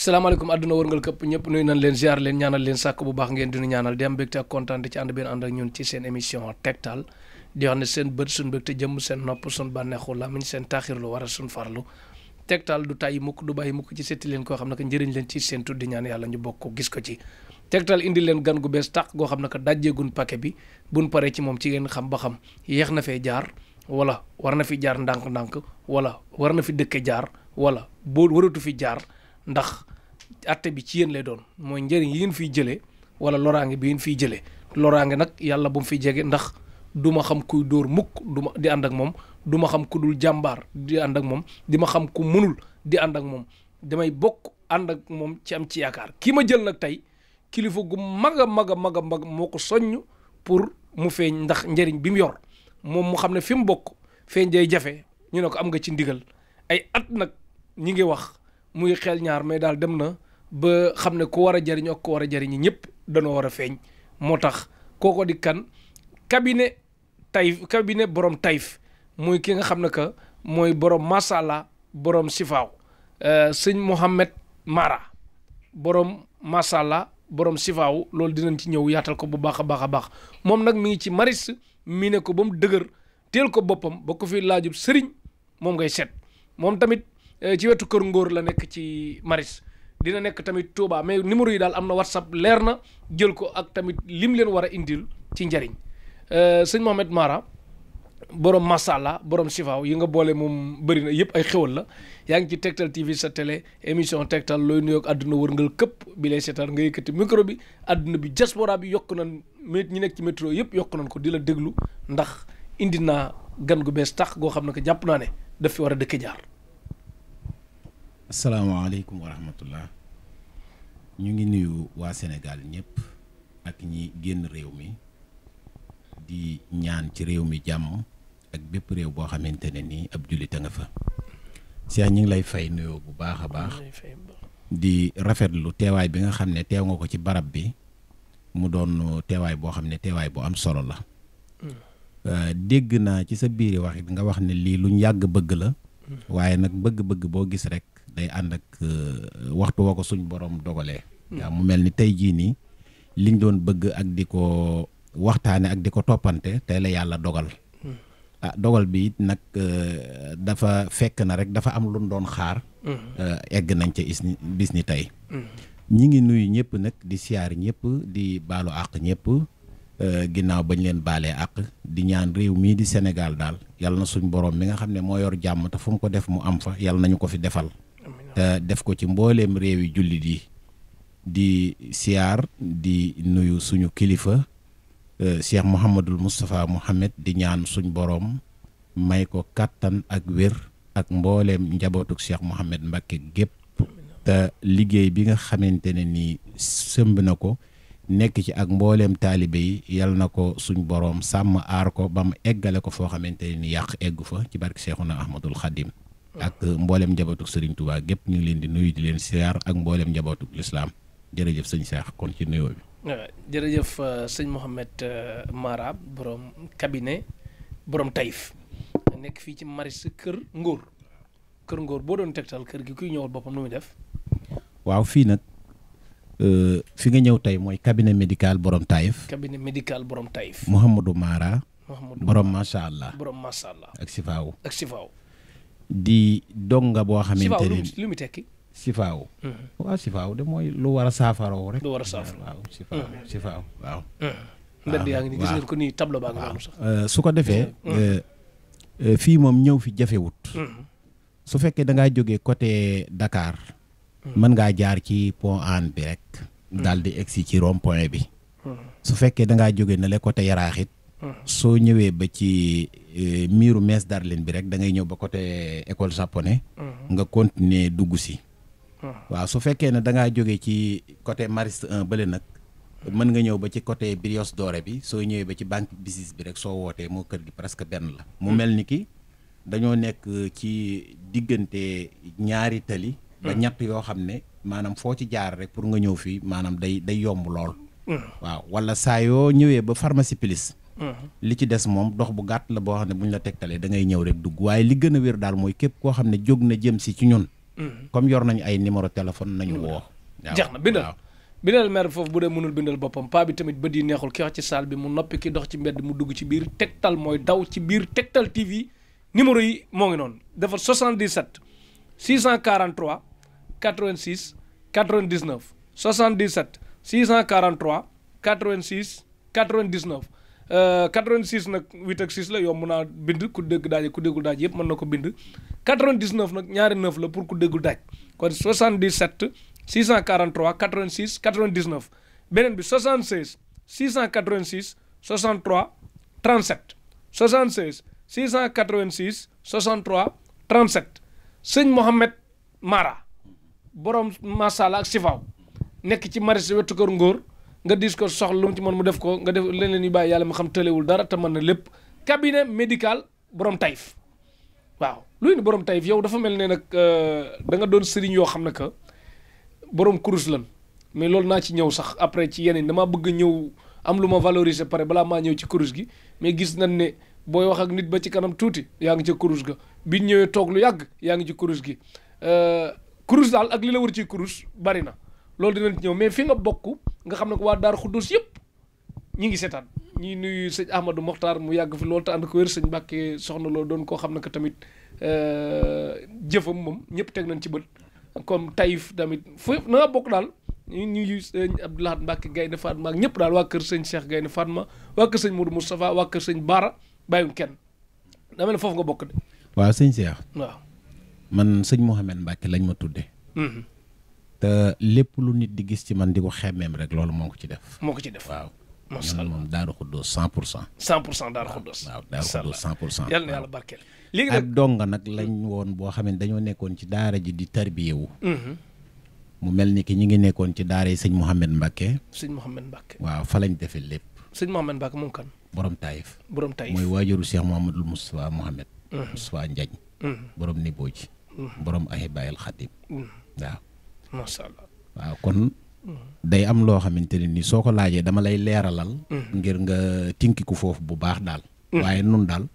salaamaaleykum àdduna wërngal këpp ñëpp nuyu nañ leen ziar leen ñaanal leen sàkk bu baax ngeen di nu ñaanal di am mbégte ak kontaan ci ànd benn ànd ak ñun ci seen émission tegtal di wax ne seen bët suñ mbégte jëm seen nopp suñ bànneexu lamiñ seen taaxirlu war a suñ farlu tegtal du tàyyi mukk du bàyyi mukk ci setti leen koo xam ne que njëriñ leen ci seen tuddi ñaan yàlla ñu bokk ko gis ko ci tegtal indi leen gan gu bees tàq goo xam ne que dajjeegun paquet bi buñ paree ci moom ci ngeen xam ba xam yeex na fee jaar wala war na fi jaar ndànk-ndànk wala war na fi dëkke jaar wala boo waratu fi jaar ndax atte bi ci yéen lay doon mooy njëriñ yi ngeen fiy jëlee wala loraange bi ngeen fiy jëlee loraange nag yàlla bu mu fi jege ndax du ma xam kuy dóor mukk du ma di ànd ak moom du ma xam ku dul jàmbaar di ànd ak moom di ma xam ku mënul di ànd ak moom damay bokk ànd ak moom ci am ci yaakaar kii ma jël nag tey kilifa gu mag a mag moo ko soññ pour mu feeñ ndax njëriñ bi mu yor moom mu xam ne fi mu bokk feeñ day jafe ñu ne ko am nga ci ndigal ay at nag ñi ngi wax muy xel ñaar mais daal dem na ba xam ne ku war a jariñ ak ku war a jariñi ñëpp dañoo war a feeñ moo tax kooko di kan cabinet borom Taïf muy ki nga xam ne que mooy borom masala borom sifaaw sëñ Mouhamed Mara borom masala borom sifaaw loolu dinañ ci ñëw yaatal ko bu baax a baax a baax moom nag mi ngi ci maris mi ne ko ba mu dëgër teel ko boppam ba ko fi laajub sëriñ moom ngay seet moom tamit ci wetu kër ngóor la nekk ci maris dina nekk tamit Touba mais numéro yi daal am na WhatsApp leer na jël ko ak tamit lim leen war a indil ci njariñ sëñ Mohamed Mara borom masala borom sifaaw yi nga boole moom bëri na yëpp ay xewal la yaa ngi ci Tektal TV sa télé émission Tektal looy nuyoog àdduna wërngal këpp bi lay seetaan nga yëkkati micro bi àdduna bi diaspora bi yokk nañ ñi nekk ci métro yëpp yokk nañ ko di la déglu ndax indi naa gan gu bees tax goo xam ne que jàpp naa ne daf fi war a dëkk jaar. asalaamaaleykum wa rahmatullah ñu ngi nuyu waa Sénégal ñëpp ak ñi génn réew mi di ñaan ci réew mi jàmm ak bépp réew boo xamante ne nii ab jullit a nga fa. Cheikh ñu ngi lay fay nuyoo bu baax a baax di rafetlu teewaay bi nga xam ne teew nga ko ci barab bi mu doon teewaay boo xam ne teewaay bu am solo la. dégg naa ci sa biir wax nga wax ne lii luñ yàgg bëgg la. waaye nag bëgg-bëgg boo gis rek day ànd ak waxtu woo ko suñ borom dogalee. waaw mu mel ni tey jii nii liñ doon bëgg ak di ko waxtaane ak di ko toppante tey la yàlla dogal. Dogal bi it nag dafa fekk na rek dafa am lu doon xaar. egg nañ ca bis ni tey. ñi ngi nuyu ñëpp nag di siyaar ñëpp di baalu àq ñëpp ginnaaw bañ leen baalee àq di ñaan réew mii di Sénégal daal yàlla na suñ borom mi nga xam ne moo yor jàmm te fu mu ko def mu am fa yàlla nañu ko fi defal. te def ko ci mbooleem réewi jullit yi di siyaar di nuyu suñu kilifa Cheikh Mouhamadul Moustapha Mohamed di ñaan suñ borom may ko kàttan ak wér ak mbooleem njabootuk Cheikh Mohamed Mbacké gépp te liggéey bi nga xamante ne nii sëmb na ko nekk ci ak mbooleem taalibe yi yal na ko suñ borom sàmm aar ko ba mu eggale ko foo xamante ne ni yàq eggu fa ci barke Cheikhuna Ahmadul Khadim ak mbooleem njabootuk Serigne Touba gépp ñu ngi leen di nuyu di leen siyaar ak mbooleem njabootuk lislaam jërëjëf sëñ Cheikh kon ci nuyoo bi. jërëjëf sëñ Mouhamed Mara borom cabinet borom Taïf nekk fii ci maris kër ngóor boo doon tegtal kër gi kuy ñëwal boppam nu muy def. waaw fii nag fi nga ñëw tey mooy cabinet médical borom Taïf. cabinet médical borom Taïf. Mouhamadou Mara. borom macha allah. borom macha allah. ak sifaaw. ak sifaaw. di donga boo xamante ne lu mu tekki. sifaaw. waaw sifaaw de mooy lu war a saafaroo rek. lu war a saafara waaw sifaaw waaw. mbedd yaa ngi nii gis ngeen ko nii tableau baa ngi noonu sax. su ko defee. fii moom ñëw fi jafewut. su fekkee da ngaa jógee côté Dakar. mën ngaa jaar ci pont Hann bi rek. daal di egsi ci rond point bi. su fekkee da ngaa jógee na le côté Yaraax it. soo ñëwee ba ci miiru Mees Darlin bi rek da ngay ñëw ba côté école japonais. nga continuer dugg si. waaw su fekkee ne da ngaa jógee ci côté Mariste 1 bële nag. mën nga ñëw ba ci côté Brioche Dorée bi soo ñëwee ba ci banque BICIS bi rek soo wootee moo kër gi presque benn la. mu mel ni ki dañoo nekk ci diggante ñaari tali. ba ñett yoo xam ne maanaam foo ci jaar rek pour nga ñëw fii maanaam day yomb lool. waaw wala saa yoo ñëwee ba pharmacie Plus. li ci des moom dox bu gàtt la boo xam ne bu ñu la tegtalee da ngay ñëw rek dugg waaye li gën a wér daal mooy képp koo xam ne jóg na jëm si ci ñun. comme yor nañu ay numéro téléphone nañu woo. jeex na bindal maire foofu bu dee mënul bindal boppam paa bi tamit bët yi neexul ki wax ci salle bi mu noppi ki dox ci mbedd mu dugg ci biir Tektal mooy daw ci biir Tektal TV numéro yi moo ngi noonu dafa 77 643 86 99 77 643 86 99 86 nag 8 ak 6 la yomb naa bind ku dégg daaj ku déggul daaj yëpp mën na ko bind 99 nag ñaari 9 la pour ku déggul daaj kon 77 643 86 99 beneen bi 76 686 63 37 76 686 63 37 sëñ Mohamed Mara borom masala ak Sifaw nekk ci marché wetu kër Ngor nga dis ko soxla lu mu ci mën mu def ko nga def leneen yu bàyyi yàlla ma xam tëlewul dara te mën na lépp cabinet médical borom Taïf waaw luy ni borom Taïf yow dafa mel ne nag da nga doon sëriñ yoo xam ne que borom kurus lan mais loolu naa ci ñëw sax après ci yeneen damaa bëgg ñëw am lu ma valoriser pare balaa maa ñëw ci kurus gi mais gis nañ ne booy wax ak nit ba ci kanam tuuti yaa ngi ci kurus ga bi ñëwee toog lu yàgg yaa ngi ci kurus gi kurus daal ak li la wër ci kurus bari na loolu dinañ ci ñëw mais fi nga bokk nga xam ne ko waa Daaru Xuddus yëpp ñi ngi seetaan ñi nuyu sëñ Ahmadou Mokhtar mu yàgg fi loolu te ànd ko wér sëñ Mbàkke soxna loo doon koo xam ne que tamit jëfam moom ñëpp teg nañ ci bët comme Taïf tamit fu na nga bokk daal ñu nuyu sëñ Abdoulahat Mbàkke Gaynde Fatma ak ñëpp daal waa kër sëñ Cheikh Gaynde Fatma waa kër sëñ Modou Moustapha waa kër sëñ Baara bàyyum kenn dama ne foofu nga bokk de. waaw sëñ Cheikh. waaw man sëñ Mouhamed Mbacke lañ ma tudde te lépp lu nit di gis ci man di ko xemmeem rek loolu moo ko ci def. moo ko ci def waaw. macha allah moom Daaru Xuddus 100%. 100% Daaru Xuddus. waaw Daaru Xuddus 100%. yàlla na yàlla barkeel. léegi ak donga nag lañ woon boo xam ne dañoo nekkoon ci daara ji di tarbiyewu. mu mel ni ki ñi ngi nekkoon ci daara yi sëñ Mouhamed Mbacke. sëñ Mouhamed Mbacke. waaw fa lañ defee lépp. sëñ Mouhamed Mbacke moom kan. borom Taïf. borom Taïf mooy waajuru Cheikh Mouhamadul Moustapha Mouhamed. Moustapha Ndiagne. borom Nibooji. borom Ahibayel Khadim. waaw. macha allah. waaw kon day am loo xamante ne ni soo ko laajee dama lay leeralal. ngir nga tinkiku foofu bu baax daal. waaye nun daal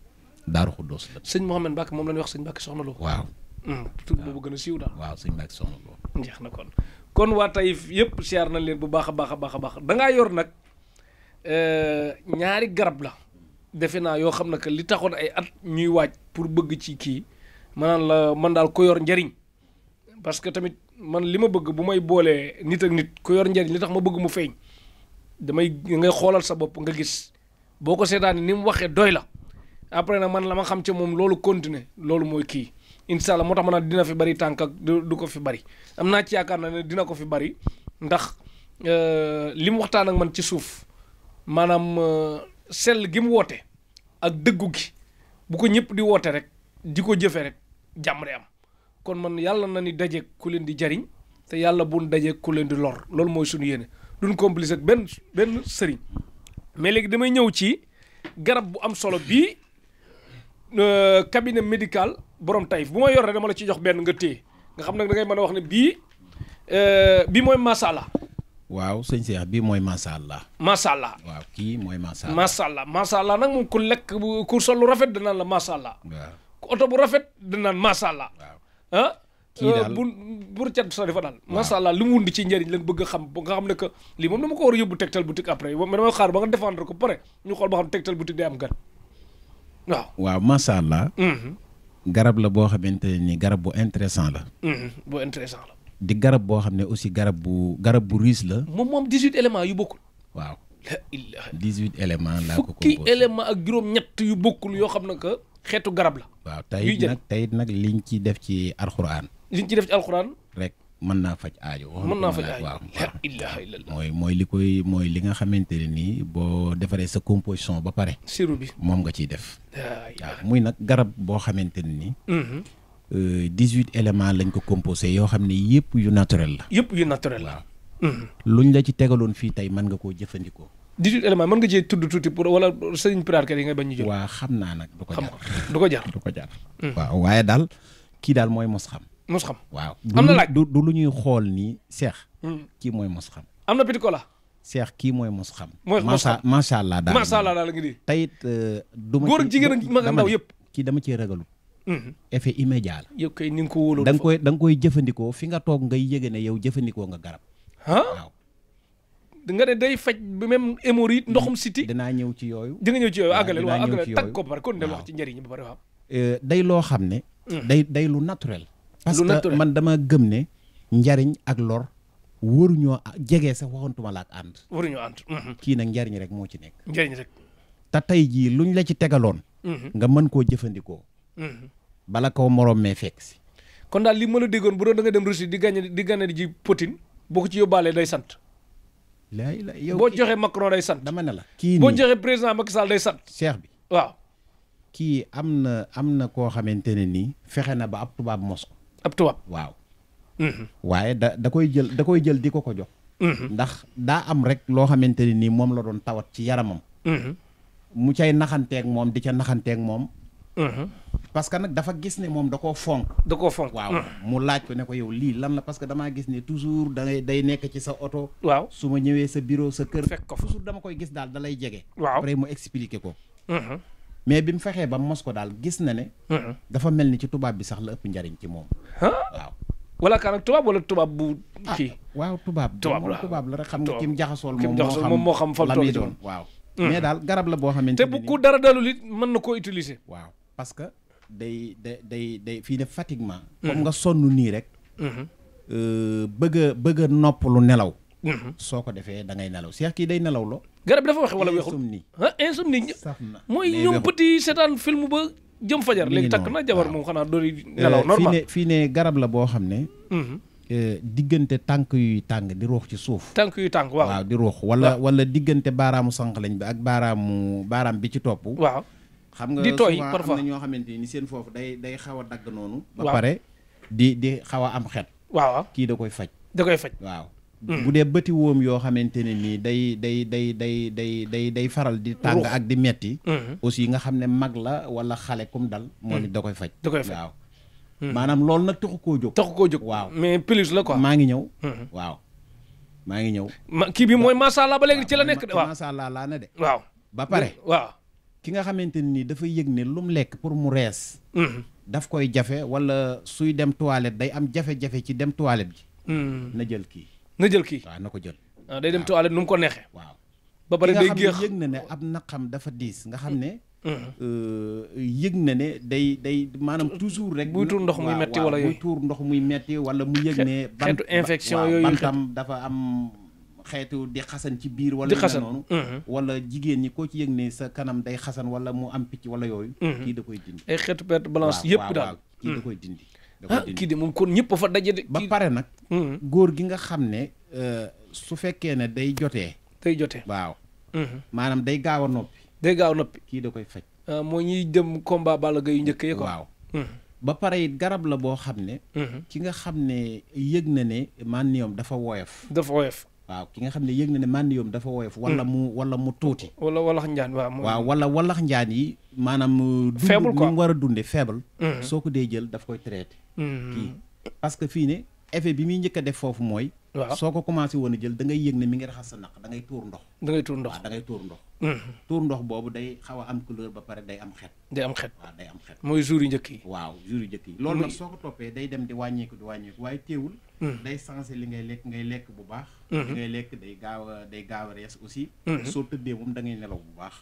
Daaru Xuddus la. sëñ Mouhamed Mbacke moom la ñuy wax sëñ Mbacke soxna Lo. waaw. tur boobu gën a siiw daal. waaw sëñ Mbacke soxna Lo. jeex na kon waa Taïf yëpp siyaar nañ leen bu baax a baax a baax a baax da ngaa yor nag ñaari garab la defe naa yoo xam ne que li taxoon ay at ñuy waaj pour bëgg ci kii maanaam la man daal ko yor njariñ parce que tamit man li ma bëgg bu may boolee nit ak nit ku yor njariñ li tax ma bëgg mu feeñ ngay xoolal sa bopp nga gis boo ko seetaani ni mu waxee doy la après nag man la ma xam ci moom loolu continuer loolu mooy kii incha allah moo tax ma naan dina fi bari tànk ak du ko fi bari am naa ci yaakaar na ne dina ko fi bari ndax li mu waxtaan ak man ci suuf maanaam sell gi mu woote ak dëggu gi bu ko ñëpp di woote rek di ko jëfe rek jàmm day am kon man yàlla na ni daje ku leen di jariñ te yàlla buñ daje ku leen di lor loolu mooy suñu yéene duñ complice ak benn sëriñ mais léegi damay ñëw ci garab bu am solo bii cabinet médical borom Taïf bu ma yor rek dama la ci jox benn nga téye nga xam nag da ngay mën a wax ne bii mooy masala waaw sëñ Cheikh bii mooy masala masala waaw kii mooy masala masala nag moom ku lekk ku sol lu rafet danaan la masala waaw ku oto bu rafet danaan masala waaw ah kii daal bu cat sa defa daal masala li mu wundi ci njëriñ lañ bëgg a xam ba nga xam ne que lii moom dama ko war a yóbbu Tektal boutique après mais damay xaar ba nga défendre ko pare ñu xool ba xam Tektal boutique day am gan waaw masala garab la boo xamante ne ni garab bu intéressant la bu intéressant la di garab boo xam ne aussi garab bu riche la moom 18 éléments yu bokkul waaw la ilaha 18 éléments laa ko composé fukki élément ak juróom-ñett yu bokkul yoo xam ne que xeetu garab la waaw tayit nag liñ ci def ci alxuraan rek mën naa faj aajo waaw la ilaha illallah mooy li nga xamante ne nii boo defaree sa composition ba pare siru bi moom nga ciy def waaw muy nag garab boo xamante ne nii 18 éléments lañ ko composé yoo xam ne yëpp yu naturel la waaw luñ la ci tegaloon fii tey mën nga koo jëfandikoo 18 éléments mën nga cee tudd tuuti pour wala sëriñ piraatkat yi nga bañ ñu jël waa xam naa nag du ko jar waaw waaye daal kii daal mooy mos xam waaw am na laaj du lu ñuy xool nii Cheikh kii mooy mos xam am na pitikola Cheikh kii mooy mos xam macha allah daal ngi di tayit du ma góor ak jigéen ak mag ak ndaw yëpp kii dama cee ragalu effet immédiat la. yow kay ni nga ko wóoloo. da nga koy jëfandikoo fi nga toog ngay yëge ne yow jëfandikoo nga garab. waaw. nga ne day faj bi même hémorroïde ndoxum siti. dinaa ñëw ci yooyu. di nga ñëw ci yooyu àggaleel waaw àggaleel tag ko ba pare kon del wax ci njëriñ ba pare waaw. day loo xam ne. day lu naturel. parce que man dama gëm ne njariñ ak lor waruñoo jege sax waxantuma la ak ànd. waruñoo ànd. kii nag njariñ rek moo ci nekk. njariñ rek. te tey jii luñ la ci tegaloon. nga mën koo jëfandikoo. bala kaw moroom mee fekk si. kon daal li ma la déggoon bu doon da nga dem Russie di gagné ji Poutine boo ko ci yóbbaalee day sant. yow boo joxee Macron day sant. dama ne la kii boo joxee président Macky Sall day sant. cheikh bi waaw. kii am na koo xamante ne nii fexe na ba ab tubaab mos ko. ab tubaab waaw. waaye da koy jël di ko jox. ndax daa am rek loo xamante ne nii moom la doon tawat ci yaramam. mu cay naxanteeg moom di ca naxanteeg moom. parce que nag dafa gis ne moom da koo fonk. waaw mu laaj ko ne ko yow lii lan la parce que damaa gis ne toujours day nekk ci sa oto. waaw su ma ñëwee sa bureau sa kër. fekk ko toujours dama koy gis daal da lay jege. waaw après mu expliquer ko. mais bi mu fexee ba mos ko daal gis na ne. dafa mel ni ci tubaab bi sax la ëpp njariñ ci moom. waaw. wala kaan ak tubaab wala tubaab bu kii. waaw tubaab la rek xam nga kim jaxasool moom moo xam fa la muy doon waaw. mais daal garab la boo xamante te bu ku dara dalul it mën na koo utiliser. waaw parce que day fii ne fatiguement. comme nga sonn nii rek. bëgg a noppalu nelaw. soo ko defee da ngay nelaw seex kii day nelaw lo. garab dafa waxe wala weexul insomnie. saf na mooy ñoom petit seetaan film ba jëm fajar. léegi takk na jabar moom xanaa doon nelaw normal. fii ne garab la boo xam ne. diggante tànk yuy tàng di ruux ci suuf. tànk yuy tàng waaw di ruux wala diggante baaraamu sànq lañ bi ak baaraam bi ci topp. waaw xam nga di tooy souvent parfois am na ñoo xamante ni seen foofu day xaw a dagg noonu. ba pare di xaw a am xet. waaw kii da koy faj. waaw. bu dee bëti woom yoo xamante ne nii day faral di tàng ak di metti. aussi nga xam ne mag la wala xale kum dal. moom it da koy faj. waaw. maanaam loolu nag taxu koo jóg. waaw mais plus la quoi. maa ngi ñëw. waaw maa ngi ñëw. kii bi mooy macha allah ba léegi ci la nekk. waaw macha allah laa ne de. waaw ba pare. waaw ki nga xamante ni dafa yëg ne lu mu lekk pour mu rees. daf koy jafe wala suy dem toilette day am jafe-jafe ci dem toilette gi. na jël kii. waaw na ko jël. day dem toilette nu mu ko neexee. waaw ba pare day géex yëg na ne ab naqam dafa diis nga xam ne. yëg na ne day maanaam toujours rek. buy tuur ndox muy metti wala yooyu buy tuur ndox muy metti wala mu yëg ne. xeetu infection yooyu bantam dafa am xeetu di xasan ci biir. wala noonu. wala jigéen ñi koo ci yëg ne sa kanam day xasan wala mu am picc wala yooyu. kii da koy dindi. ay xeetu perte balance yëpp daal. kii da koy dindi. kii de moom kon ñëpp fa daje de. ba pare nag. góor gi nga xam ne su fekkee ne day jotee. waaw. maanaam day gaaw a noppi. kii da koy faj. moo ñuy dem combat Balla Gaye yu njëkk yi ko. waaw. ba pare it garab la boo xam ne. ki nga xam ne yëg na ne mànniyoom dafa woyof. waaw ki nga xam ne yëg na ne mànniyoom dafa woyof. wala mu tuuti. wala walax njaan waaw wala walax njaan yi. maanaam faible quoi mu war a dunde faible. soo ko dee jël daf koy traité. kii parce que fii ne effet bi muy njëkk a def foofu mooy. waaw soo ko commencé woon a jël da ngay yëg ne mi ngi raxas sa naq da ngay tuur ndox. tuur ndox boobu day xaw a am couleur ba pare day am xet. waaw day am xet. mooy jour yu njëkk yi. waaw jour yu njëkk yi. loolu nag soo ko toppee day dem di wàññeeku waaye teewul. day sensé li ngay lekk bu baax. li ngay lekk day gaaw a rees aussi. soo tëddee moom da ngay nelaw bu baax.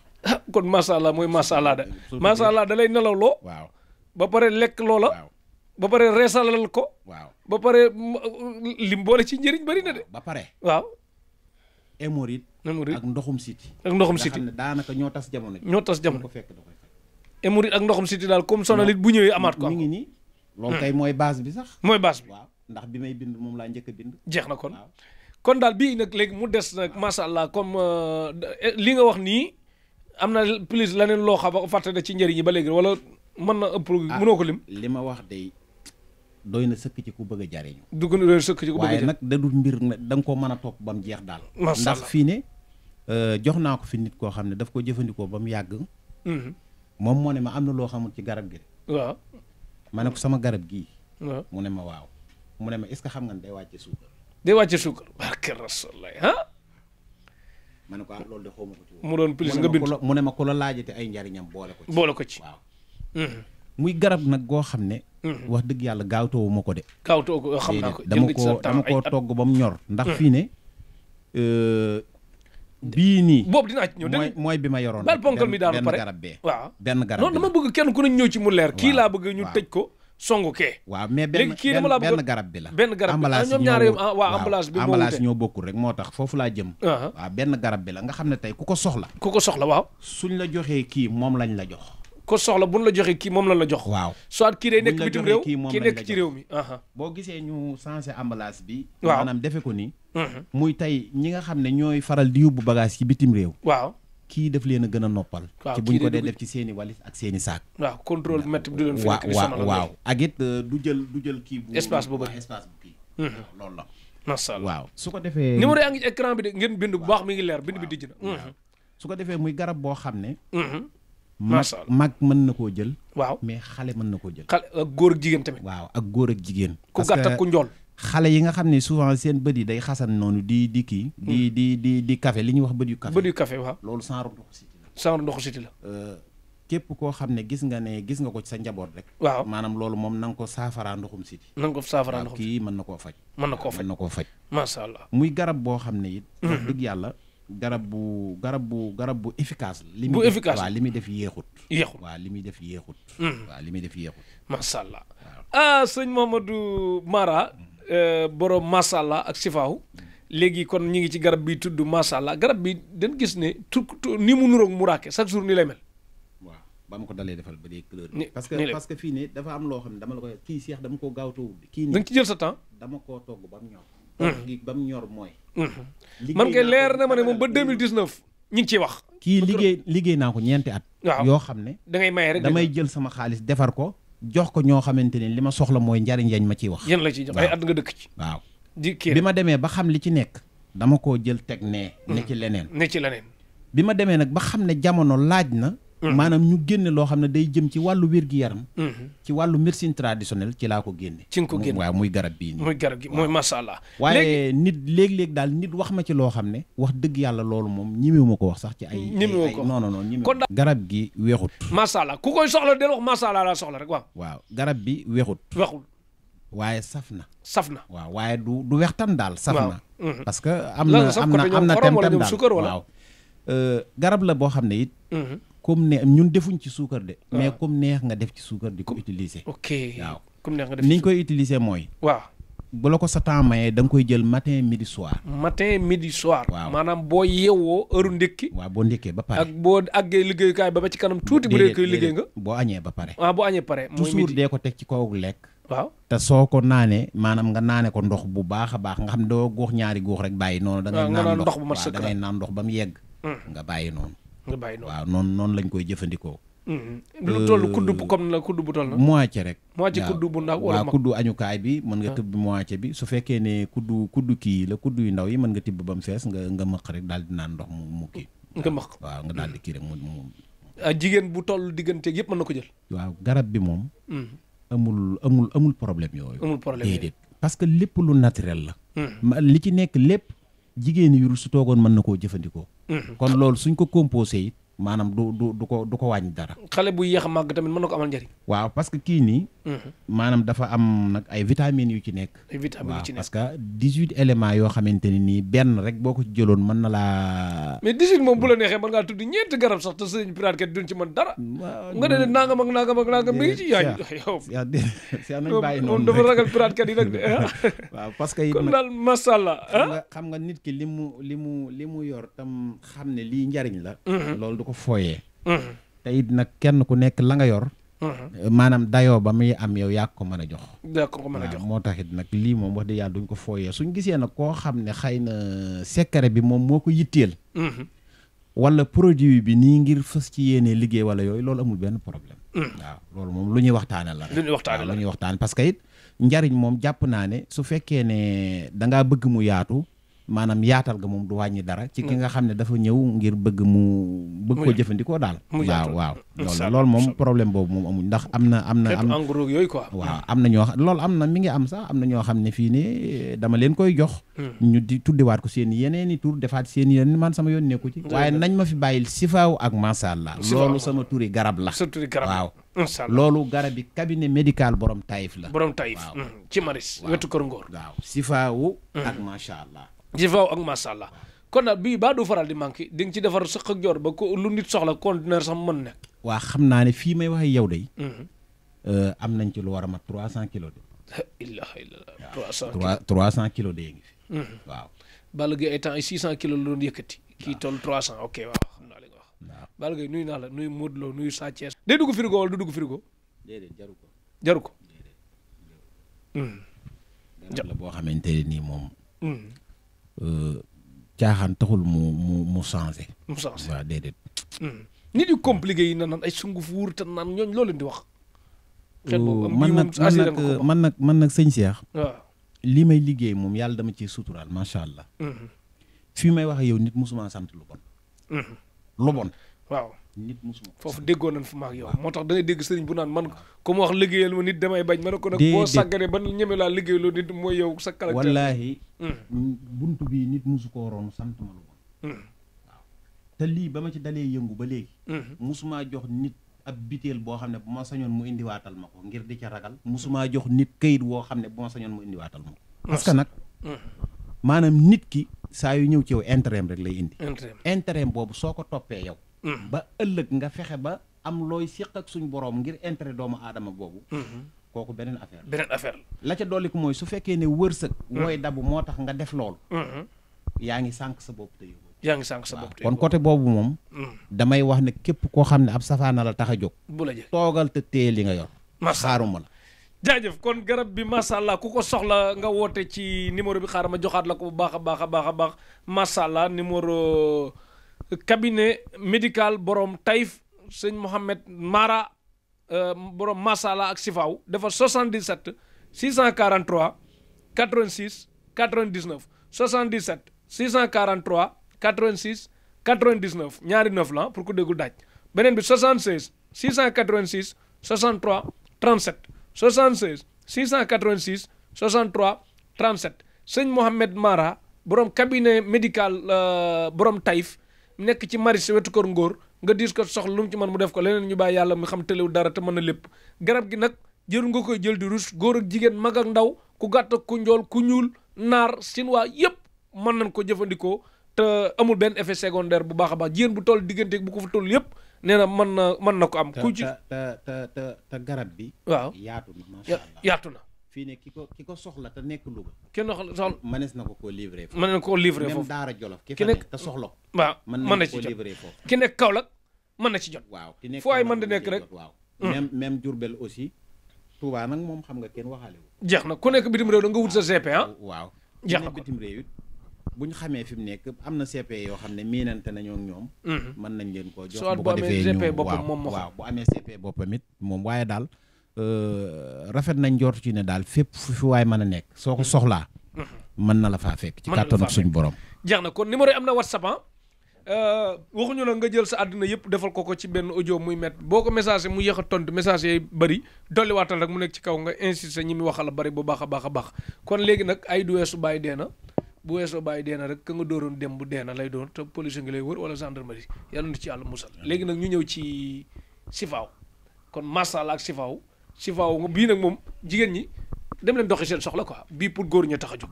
kon macha allah mooy macha allah de. macha allah da lay nelaw loo. waaw ba pare lekk loola. waaw ba pare reesalal ko. waaw ba pare lim boole ci njëriñ bari na de. ba pare. waaw. hémorroïde ak ndoxum siti. nga xam ne daanaka ñoo tas jamono. ko fekk da koy fekk. hémorroïde ak ndoxum siti daal comme sonalit bu ñëwee amaat ko. mi ngi nii loolu kay mooy base bi sax. mooy base bi waaw ndax bi may bind moom laa njëkk a bind. jeex na kon daal bii nag léegi mu des nag macha allah comme li nga wax nii am na plus leneen loo xam fàtte na ci njëriñ yi ba léegi wala mën na ëpp. mënoo ko lim li ma wax day doy na sëkk ci ku bëgg a jariñu. dugg na doy na sëkk ci ku bëgg a jariñu waaye nag da dul mbir da nga koo mën a topp ba mu jeex daal. ndax fii ne jox naa ko fi nit koo xam ne daf ko jëfandikoo ba mu yàgg. moom moo ne ma am na loo xamul ci garab gi. waaw ma ne ko sama garab gii. waaw mu ne ma waaw. mu ne ma est-ce que xam nga ne day wàcce suukar. barke Rasulullah ma ne ko loolu de xaw ma ko ci mu doon plus nga bind mu ne ma ku la laajate ay njariñam boole ko ci. waaw. muy garab nag goo xam ne wax dëgg yàlla gaawtoowu ma ko de gaawtoo ko xam naa ko dama koo togg ba mu ñor ndax fii ne bii nii boobu dinaa ci ñëw mooy bi ma yoroon bal ponkal mi daanu pare garab bee waaw benn garab non dama bëgg kenn ku ne ñëw ci mu leer kii laa bëgg ñu tëj ko songu kee waaw mais léegi kii dama laa bëgg benn garab bi la benn garab bi ñoom ñaar waaw emballage bi emballage ñoo bokkul rek moo tax foofu laa jëm waaw benn garab bi la nga xam ne tey ku ko soxla waaw suñ la joxee kii moom lañ la jox ko soxla buñ la joxee kii moom lañ la jox waaw soit kii day nekk bitim réew kii nekk ci réew mi boo gisee ñu changé emballage bi waaw maanaam defe ko ni muy tey ñi nga xam ne ñooy faral di yóbbu bagage ci bitim réew waaw kii daf leen a gën a noppal ci buñ ko dee def ci seeni walis ak seeni saak waaw contrôle métti bi du leen fekk waaw ak it du jël kii bu espace bu bëri espace bu kii loolu la macha allah waaw su ko defee numéro yaa ngi ci écran bi de ngeen bind bu baax mi ngi leer bind bi dijj na su ko defee muy garab boo xam ne macha allah mag mën na koo jël waaw mais xale mën na koo jël xale ak góor ak jigéen tamit waaw ak góor ak jigéen ku gàtt ak ku njool xale yi nga xam ne souvent seen bët yi day xasan noonu di kii di café li ñuy wax bët yu café waaw loolu genre ndoxu siti la ndoxu siti la képp koo xam ne gis nga ko ci sa njaboot rek waaw maanaam loolu moom na nga ko saafaraa ndoxum siti na nga ko saafaraa ndoxum kii mën na koo faj macha allah muy garab boo xam ne it wax dëgg yàlla garab bu efficace la bu efficace waaw li muy def yéexut waaw li muy def yéexut macha allah sëñ Mouhamadou Mara borom macha allah ak sifaaw léegi kon ñi ngi ci garab bi tudd macha allah garab bi dañ gis ne ni mu nuroog muraake chaque jour ni lay mel waaw ba ma ko dalee defal ba dee couleur parce que fii ne dafa am loo xam ne dama la koy kii seex dama koo gaawtoo kii da nga ci jël sa temps dama koo togg ba mu ñor togg gi ba mu ñor mooy man kay leer na ma ne moom ba 2019 ñu ngi ciy wax kii liggéey naa ko ñeenti at yoo xam ne da ngay maye rek damay jël sama xaalis defar ko jox ko ñoo xamante ne li ma soxla mooy njariñ yañ ma ciy wax yéen la ciy jox ay at nga dëkk ci waaw bi ma demee ba xam li ci nekk dama koo jël teg ne ci leneen bi ma demee nag ba xam ne jamono laaj na maanaam ñu génne loo xam ne day jëm ci wàllu wér-gi-yaram ci wàllu médecine traditionnelle ci laa ko génne ci nga ko génne waaw muy garab bii nii muy garab gi mooy masha Allah waaye nit léeg-léeg daal nit wax ma ci loo xam ne wax dëgg yàlla loolu moom ñimewu ma ko wax sax ci ay non ñimewu garab gi weexut masha Allah ku koy soxla del wax masha Allah laa soxla rek waaw garab bi weexul waaye saf na waaw waaye du wextan daal saf na parce que am na tem-tem daal waaw garab la boo xam ne it comme ne ñun defuñ ci suukar de mais comme neex nga def ci suukar di ko utiliser waaw comme neex nga def ni ñu koy utiliser mooy waaw bu la ko sa temps mayee da nga koy jël matin midi soir waaw maanaam boo yeewoo heure ndékki waaw boo ndékkee ba pare ak boo àggee liggéeyukaay ba ci kanam tuuti bu dee koy liggéey nga boo añee ba pare waaw boo añee pare toujours dee ko teg ci kaw lekk waaw te soo ko naanee maanaam nga naane ko ndox bu baax a baax nga xam ne doo góox ñaari góox rek bàyyi noonu da ngay naan ndox bu mat sëkk da ngay naan ndox ba mu yegg nga bàyyi noonu waaw noonu lañ koy jëfandikoo lu toll kudd comme la kudd bu toll na moitié rek moitié kudd bu ndaw wala waaw kudd añukaay bi mën nga tëbb moitié bi su fekkee ne kudd kii la kudd yu ndaw yi mën nga tibb ba mu fees nga mëq rek daal di naan ndox mu kii nga mëq waaw nga daal di kii rek mu jigéen bu toll digganteeg yëpp mën na ko jël waaw garab bi moom amul problème yooyu déedéet parce que lépp lu naturel la li ci nekk lépp jigéen yu su toogoon mën na koo jëfandikoo kon loolu suñ ko composé it maanaam du ko wàññi dara xale bu yéex a màgg tamit mën na ko amal njëriñ waaw parce que kii nii maanaam dafa am nag ay vitamines yu ci nekk parce que 18 éléments yoo xamante ne nii benn rek boo ko ci jëloon mën na laa mais 18 moom bu la neexee mën ngaa tudd ñeenti garab sax te sëñ pirate kat duñ ci mën dara nga ne nangam ak nangam mi ngi ci yaay yow nañ bàyyi noonu moom dafa ragal pirate kat yi nag de waaw parce que kon daal masha Allah xam nga nit ki li mu yor tam xam ne lii njariñ la loolu du ko fooyee te it nag kenn ku nekk la nga yor maanaam dayoo ba muy am yow yaa ko mën a jox moo taxit nag lii moom wax dëgg yàlla duñ ko fooyee suñ gisee nag koo xam ne xëy na secret bi moom moo ko yitteel wala produit bi nii ngir fës ci yéene liggéey wala yooyu loolu amul benn problème waaw loolu moom lu ñuy waxtaane la lu ñuy waxtaane parce que it njariñ moom jàpp naa ne su fekkee ne dangaa bëgg mu yaatu maanaam yaatal ga moom du wàññi dara ci ki nga xam ne dafa ñëw ngir bëgg ko jëfandikoo daal waaw loolu moom problème boobu moom amuñ ndax am na en gros yooyu quoi waaw am na ñoo xam loolu am na mi ngi am sax am na ñoo xam ne fii ne dama leen koy jox ñu di tuddiwaat ko seen yeneeni tur defaat seen yeneen man sama yoon nekku ci waaye nañ ma fi bàyyil sifaaw ak masha Allah loolu sama turi garab la sa turi garab waaw incha allah loolu garab bi cabinet médical borom Taïf la. borom Taïf. ci Maris. wetu Kër Ngor. waaw sifaawu. ak macha allah. sifaawu ak macha allah. kon nag bii baa du faral di manqué di nga ci defar sëq ak jor ba ko lu nit soxla conteneur sax mën nekk. waa xam naa ne fii may wax yow de. am nañ ci lu war a mat 300 kilos de. ilaha illallah 300 kilos de ngi fi. waaw. Balla Gaye ay temps ay 600 kilos la doon yëkkati. kii toll 300 ok waaw xam naa li nga wax. waaw Balla Gaye nuyu naa la nuyu Modou Lo nuyu Sa Thiès. day dugg frigo wala du dugg frigo. déedéet jaru ko. jaru ko. garab la boo xamante ne nii moom. caaxaan taxul mu changé. mu changé waaw déedéet. nit yu compliqué yi naan ay sunguf wuur te naan ñooñu loo leen di wax. xel boobu man nag sëñ Cheikh. waaw li may liggéey moom yàlla dama ciy suturaal macha allah. fii may wax yow nit musuma sant lu bon. lu bon. waaw nit musuma. foofu déggoo nañ fa ma ak yow. moo tax da ngay dégg sëriñ bu naan man comme wax liggéeyal ma nit damay bañ. ma ne ko nag boo sàgganee ba ñeme laa liggéeyaloo nit mooy yow sa caractère. wallaahi. buntu bii nit musu koo roon sant ma lu bon. waaw te lii ba ma ci dalee yëngu ba léegi. musumaa jox nit ab biteel boo xam ne bu ma sañoon mu indiwaatal ma ko ngir di ca ragal. musumaa jox nit këyit woo xam ne bu ma sañoon mu indiwaatal ma ko. parce que nag. maanaam nit ki saa yu ñëw ci yow intérêt rek lay indi. intérêt boobu soo ko toppee yow. ba ëllëg nga fexe ba am looy séq ak suñ borom ngir intérêt doomu aadama boobu. kooku beneen affaire beneen affaire la ca dolli ko mooy su fekkee ne wërsëg. wooy dabu moo tax nga def loolu. yaa ngi sànq sa bopp te yóbbu. yaa ngi sànq sa bopp te kon côté boobu moom. damay wax ne képp koo xam ne ab safaana la tax a jóg. bu la jël toogal te téye li nga yor. xaaruma la. jaajëf kon garab bi macha allah ku ko soxla nga woote ci numéro bi xaaral ma joxaat la ko bu baax a baax a baax a baax macha allah numéro cabinet médical borom Taïf sëñ Mohamed Mara borom macha allah ak Sifaaw dafa 77 643 86 99 77 643 86 99 ñaari 9 la pour ku déggul daaj beneen bi 76 686 63 37. 76 686 63 37 sëñ Mohamed Mara borom cabinet médical borom Taïf nekk ci Maris wetu Kër Ngor nga diis ko soxla lu mu ci mën mu def ko leneen ñu bàyyi yàlla mi xam tëlew dara te mën na lépp garab gi nag jëru nga koy jël di rus góor ak jigéen mag ak ndaw ku gàtt ak ku njool ku ñuul naar sinwaa yëpp mën nañ ko jëfandikoo te amul benn effet secondaire bu baax a baax jigéen bu toll diggante bu ko fa toll yëpp nee na mën na ko am. ku ci te garab bi. waaw yaatu na macha allah yaatu na. fii ne ki ko soxla te nekk Louga. kenn soxla mënees na ko koo livré foofu. mën na koo livré foofu même Daara Jolof. ki fa nekk te soxla ko. waaw mën na ci koo jot livré foofu. ki nekk Kaolack mën na ci jot. waaw ki nekk foo ay mën di nekk rek. waaw même Diourbel aussi. Touba nag moom xam nga kenn waxaale wu. jeex na ku nekk bitim réew da nga wut sa CP ah. waaw jeex na ko bitim réew it bu ñu xamee fi mu nekk am na CP yoo xam ne miinante nañoo ak ñoom. mën nañ leen koo jox bu ko defee ñu waaw bu amee CP boppam it moom waaye daal rafet nañ njort ci ne daal fépp fi waay mën a nekk soo ko soxlaa. mën na la faa fekk ci kàttanu suñu borom. jeex na kon numéro yi am na WhatsApp waxuñu la nga jël sa àdduna yëpp defal ko ci benn audio muy met boo ko message mu yéex a tontu message yi bëri dolliwaatal rek mu nekk ci kaw nga insisté ñi mu waxal la bëri bu baax a baax a baax kon léegi nag ay du weesu bàyyi dee na bu weesoo bàyyi dee na rek ka nga dooroon dem bu dee na lay doon te police ngi lay wër wala gendarmerie yàlla na ci yàlla musal léegi nag ñu ñëw ci Sifaaw kon masala ak Sifaaw bii nag moom jigéen ñi dem leen doxi seen soxla quoi bii pour góor ña tax a jóg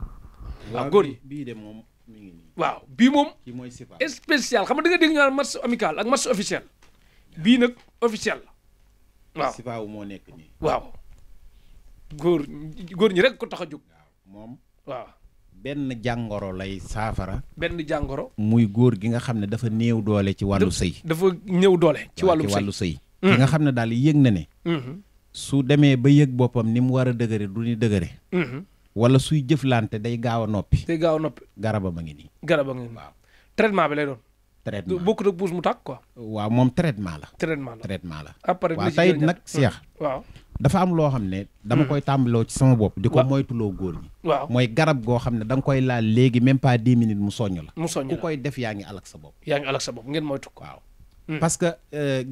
waaw góor ñi bii de moom mi ngi nii waaw bii moom kii mooy Sifaaw spécial xam nga da nga dégg ñu naan match amical ak match officiel bii nag officiel la waaw Sifaaw moo nekk nii waaw góor ñi rek ko tax a jóg moom waaw benn jàngoro lay saafara benn jàngoro muy góor gi nga xam ne dafa néew doole ci wàllu sëy dafa néew doole ci wàllu sëy ki nga xam ne daal yëg na ne su demee ba yëg boppam ni mu war a dëgëre du ni dëgëre wala suy jëflante day gaaw a noppi garaba ma ngi nii garaba ngi nii waaw traitement bi lay doon traitement bokkut ak puus mu tàkk quoi waaw moom traitement la traitement la après waaw tey nag Cheikh waaw dafa am loo xam ne dama koy tàmbaloo ci sama bopp di ko moytuloo góor ñi waaw mooy garab goo xam ne da nga koy laal léegi même pas 10 minutes mu soññ la ku koy def yaa ngi alak sa bopp ngeen moytu ko waaw parce que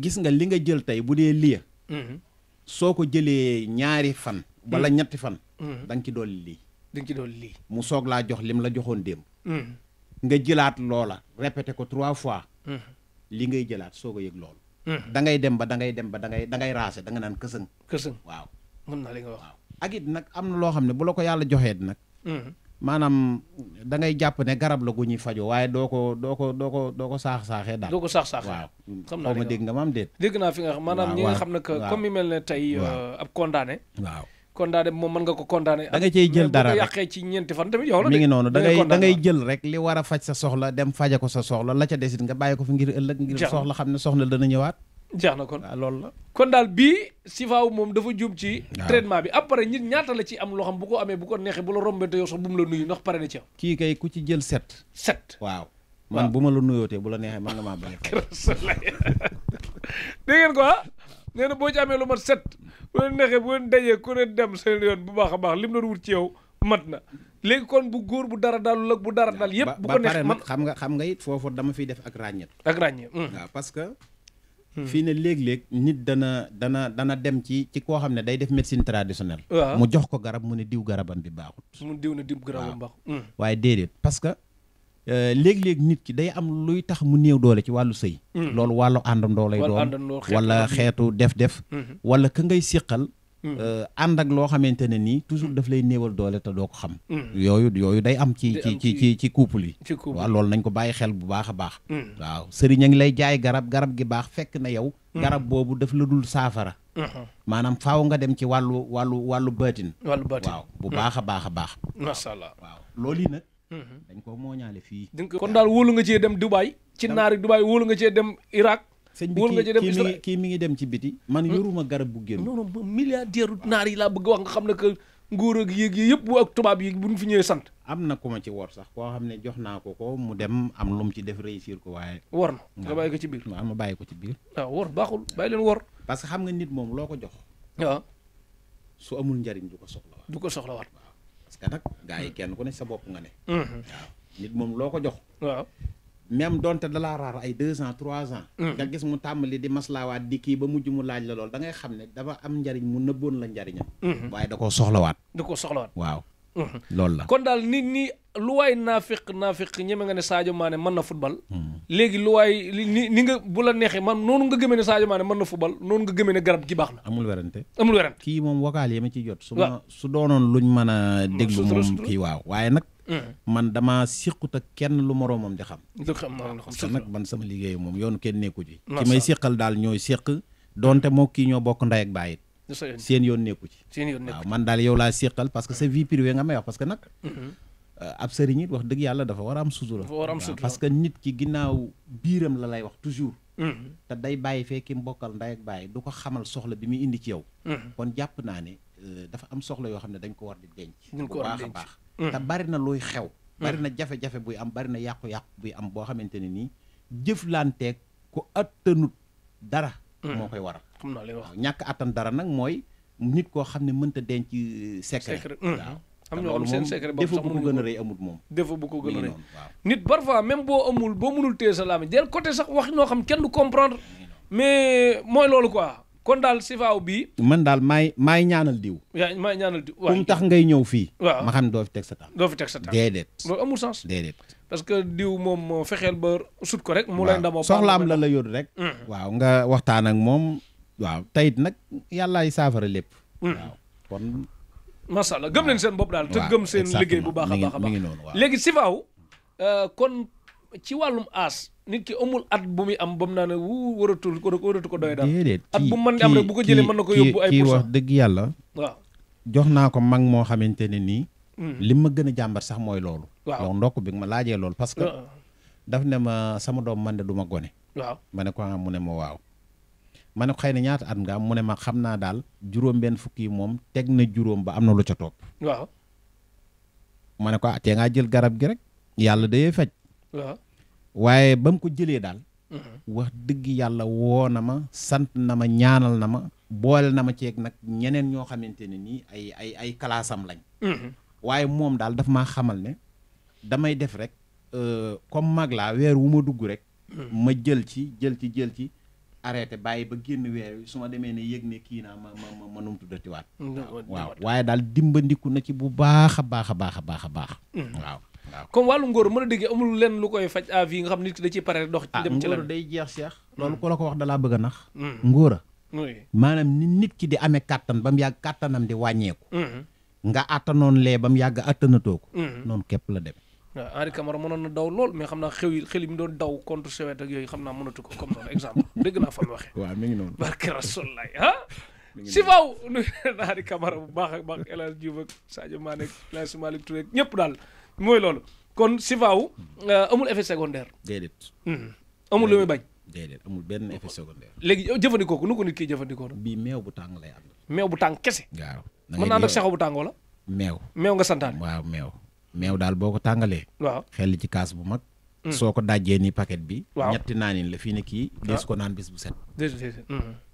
gis nga li nga jël tey bu dee liya soo ko jëlee ñaari fan wala ñetti fan da nga ci dolli lii mu soog laa jox lim la joxoon démb nga jëlaat loola répété ko 3 fois li ngay jëlaat soog a yëg loolu da ngay dem ba da ngay raase da nga naan kësëng waaw mën naa li nga wax waaw ak it nag am na loo xam ne bu la ko yàlla joxee nag maanaam da ngay jàpp ne garab la gu ñuy fajoo waaye doo ko saax-saaxee daal doo ko saax-saaxee waaw xam naa ma dégg nga ma am déet dégg naa fi nga xam maanaam ñi nga xam ne que comme mi mel ne tey ab condamné waaw condamné moom mën nga ko condamné da nga cey jël dara rek yàqee ci ñeenti fan tamit yow la mi ngi noonu da ngay jël rek li war a faj sa soxla dem faje ko sa soxla la ca desit nga bàyyi ko fi ngir ëllëg ngir soxla xam ne soxla dana ñëwaat jeex na kon waaw loolu la kon daal bii sifaaw moom dafa jum ci traitement bi après nit ñaata la ci am loo xam bu ko amee bu ko neexee bu la rombee te yow sax bu mu la nuyu ndax pare na ci yow kii kay ku ci jël set waaw man bu ma la nuyootee bu la neexee man nga maa bañ a dégg ngeen ko nee na boo ci amee lu mat set bu leen neexee bu leen dajee ku ne dem seen yoon bu baax a baax lim doon wut ci yow mat na léegi kon bu góor bu dara daal lëg bu dara daal yëpp bu ko neex man xam nga it foofu dama fiy def ak ràññet waaw parce que fii ne léeg-léeg nit dana dem ci koo xam ne day def médecine traditionnelle mu jox ko garab mu ne diw garabam bi baaxut mu diw ne diw garabam baaxut waaye déedéet parce que léeg-léeg nit ki day am luy tax mu néew doole ci wàllu sëy loolu wàllu àndandoo lay doon wala xeetu def wala ka ngay siqal ànd ak loo xamante ne nii toujours daf lay néewal doole te doo ko xam yooyu day am ci couple yi waaw loolu nañ ko bàyyi xel bu baax a baax waaw sëriñ a ngi lay jaay garab gi baax fekk na yow garab boobu daf la dul saafara maanaam faaw nga dem ci wàllu baatin waaw bu baax a baax a baax masha Allah waaw loolu yi nag dañ ko mooñaale fii kon daal wóolu nga cee dem Dubaï ci naari Dubaï wóolu nga cee dem Irak sëñ bi kii mi ngi dem ci biti man yoruma garab bu génn non milliardaire naar yi laa bëgg wax nga xam ne que nguur ak yéeg yi yëpp ak tubaab yi buñ fi ñëwee sant am na ku ma ci wor sax koo xam ne jox naa ko mu dem am lu mu ci def réussir ko waaye wor na nga bàyyi ko ci biir waaw ma bàyyi ko ci biir waaw wor baaxul bàyyi leen wor parce que xam nga nit moom loo ko jox waaw su amul njariñ du ko soxlawaat waaw parce que nag gars yi kenn ku ne sa bopp nga ne waaw nit moom loo ko jox waaw même donte dalaa raar ay 2 ans 3 ans nga gis mu tàmbali di maslaawaat di kii ba mujj mu laaj la lool da ngay xam ne dafa am njariñ mu nëbboon la njariñam waaye da koo soxlawaat waaw loolu la kon daal nit ñi lu waay naafiq ñeme nga ne Sadio Mané mën na football léegi lu waay ni nga bu la neexee man noonu nga gëmee ne Sadio Mané mën na football noonu nga gëmee ne garab gi baax na amul werante kii moom vocal yi ma ciy jot su doonoon luñ mën a déglu moom kii waaw waaye nag man dama siqut ak kenn lu moroomam di xam parce que nag man sama liggéey moom yoonu kenn nekku ci ki may siqal daal ñooy siq donte moo kii ñoo bokk ndey ak baay it seen yoon nekku ci waaw man daal yow laa siqal parce que sa vie privée nga may wax parce que nag ab sëriñ it wax dëgg yàlla dafa war a am sutura parce que nit ki ginnaaw biiram la lay wax toujours te day bàyyi fee ki mbokkal ndey ak baay du ko xamal soxla bi muy indi ci yow kon jàpp naa ne dafa am soxla yoo xam ne dañ ko war di denc bu baax a baax te bari na luy xew bari na jafe-jafe buy am bari na yàqu-yàqu buy am boo xamante ne nii jëflanteeg ku attanut dara moo koy waral waaw ñàkk attan dara nag mooy nit koo xam ne mënta denc secret waaw am ñoo xam seen secret defu bu ko gën a rëy amut moom defu bu ko gën a rëy nit parfois même boo mënul téye sa laami del côté sax wax noo xam kenn du comprendre mais mooy loolu quoi kon daal sifaaw bii man daal maay ñaanal diw maay ñaanal diw kum tax ngay ñëw fii waaw ma xam ne doo fi teg sa tànk déedéet loolu amul sens déedéet parce que diw moom fexeel ba sut ko rek mu lay ndamoo soxlaam la yor rek waaw nga waxtaan ak moom waaw tayit nag yàllaay saafara lépp waaw kon masha Allah gëm leen seen bopp daal te gëm seen liggéey bu baax a baax a baax léegi sifaaw kon ci wàllum aas nit ki amul at bu muy am ba mu naa ne waratu ko doy daal at bu mën di am rek bu ko jëlee mën na ko yóbbu ay kii wax dëgg yàlla waaw jox naa ko mag moo xamante ne nii li ma gën a jàmbat sax mooy loolu waaw ndokk bi nga ma laajee loolu parce que daf ne ma sama doom man de du ma gone waaw ma ne ko mu ne ma waaw ma ne ko xëy na ñaata at nga am mu ne ma xam naa daal juróom-benn fukki yi moom teg na juróom ba am na lu ca topp waaw ma ne ko tee ngaa jël garab gi rek yàlla dayee faj waaw waaye ba mu ko jëlee daal wax dëgg yàlla woo na ma sant na ma ñaanal na ma boole na ma ceeg nag ñeneen ñoo xamante ne nii ay kalaasam lañ waaye moom daal daf maa xamal ne damay def rek comme mag laa weer wu ma dugg rek ma jël ci arrêté bàyyi ba génn weer wi su ma demee ne yëg ne kii naa ma num tuddatiwaat waaw waaye daal dimbandiku na ci bu baax a baax a baax a baax a baax waaw comme wàllu ngóor mën a déggee amul lenn lu koy faj à vie nga xam nit ki da ciy pare dox dem ci ngóor day jeex seex loolu ku la ko wax dalaa bëgg a nax ngóora maanaam ni nit ki di amee kàttan ba mu yàgg kàttanam di wàññeeku nga attanoon lee ba mu yàgg attanatoo ko noonu képp la dem waaw Henri Camara mënoon na daw lool mais xam naa xel yi mu doon daw contre Sowét ak yooyu xam naa mënatu ko comme noonu exemple dégg naa fa mu waxee waaw mi ngi noonu barke Rasulaay si faaw nu Henri Camara bu baax ak baax El Hadj Diouf ak Sadio Mané ak El Hadj Malick Touré ñëpp daal mooy loolu kon si faaw amul effet secondaire déedéet amul lu muy bañ déedéet amul benn effet secondaire léegi jëfandikoo ko nu ko nit kiy jëfandikoo na bii meew bu tàng lay am meew bu tàng kese waaw mën naa nag saxo bu tàng wala meew nga santaan waaw meew daal boo ko tàngalee waaw xel ci kaas bu mag soo ko dajjee ni paquet bi waaw ñetti naanin la fii ne kii dees ko naan bis bu set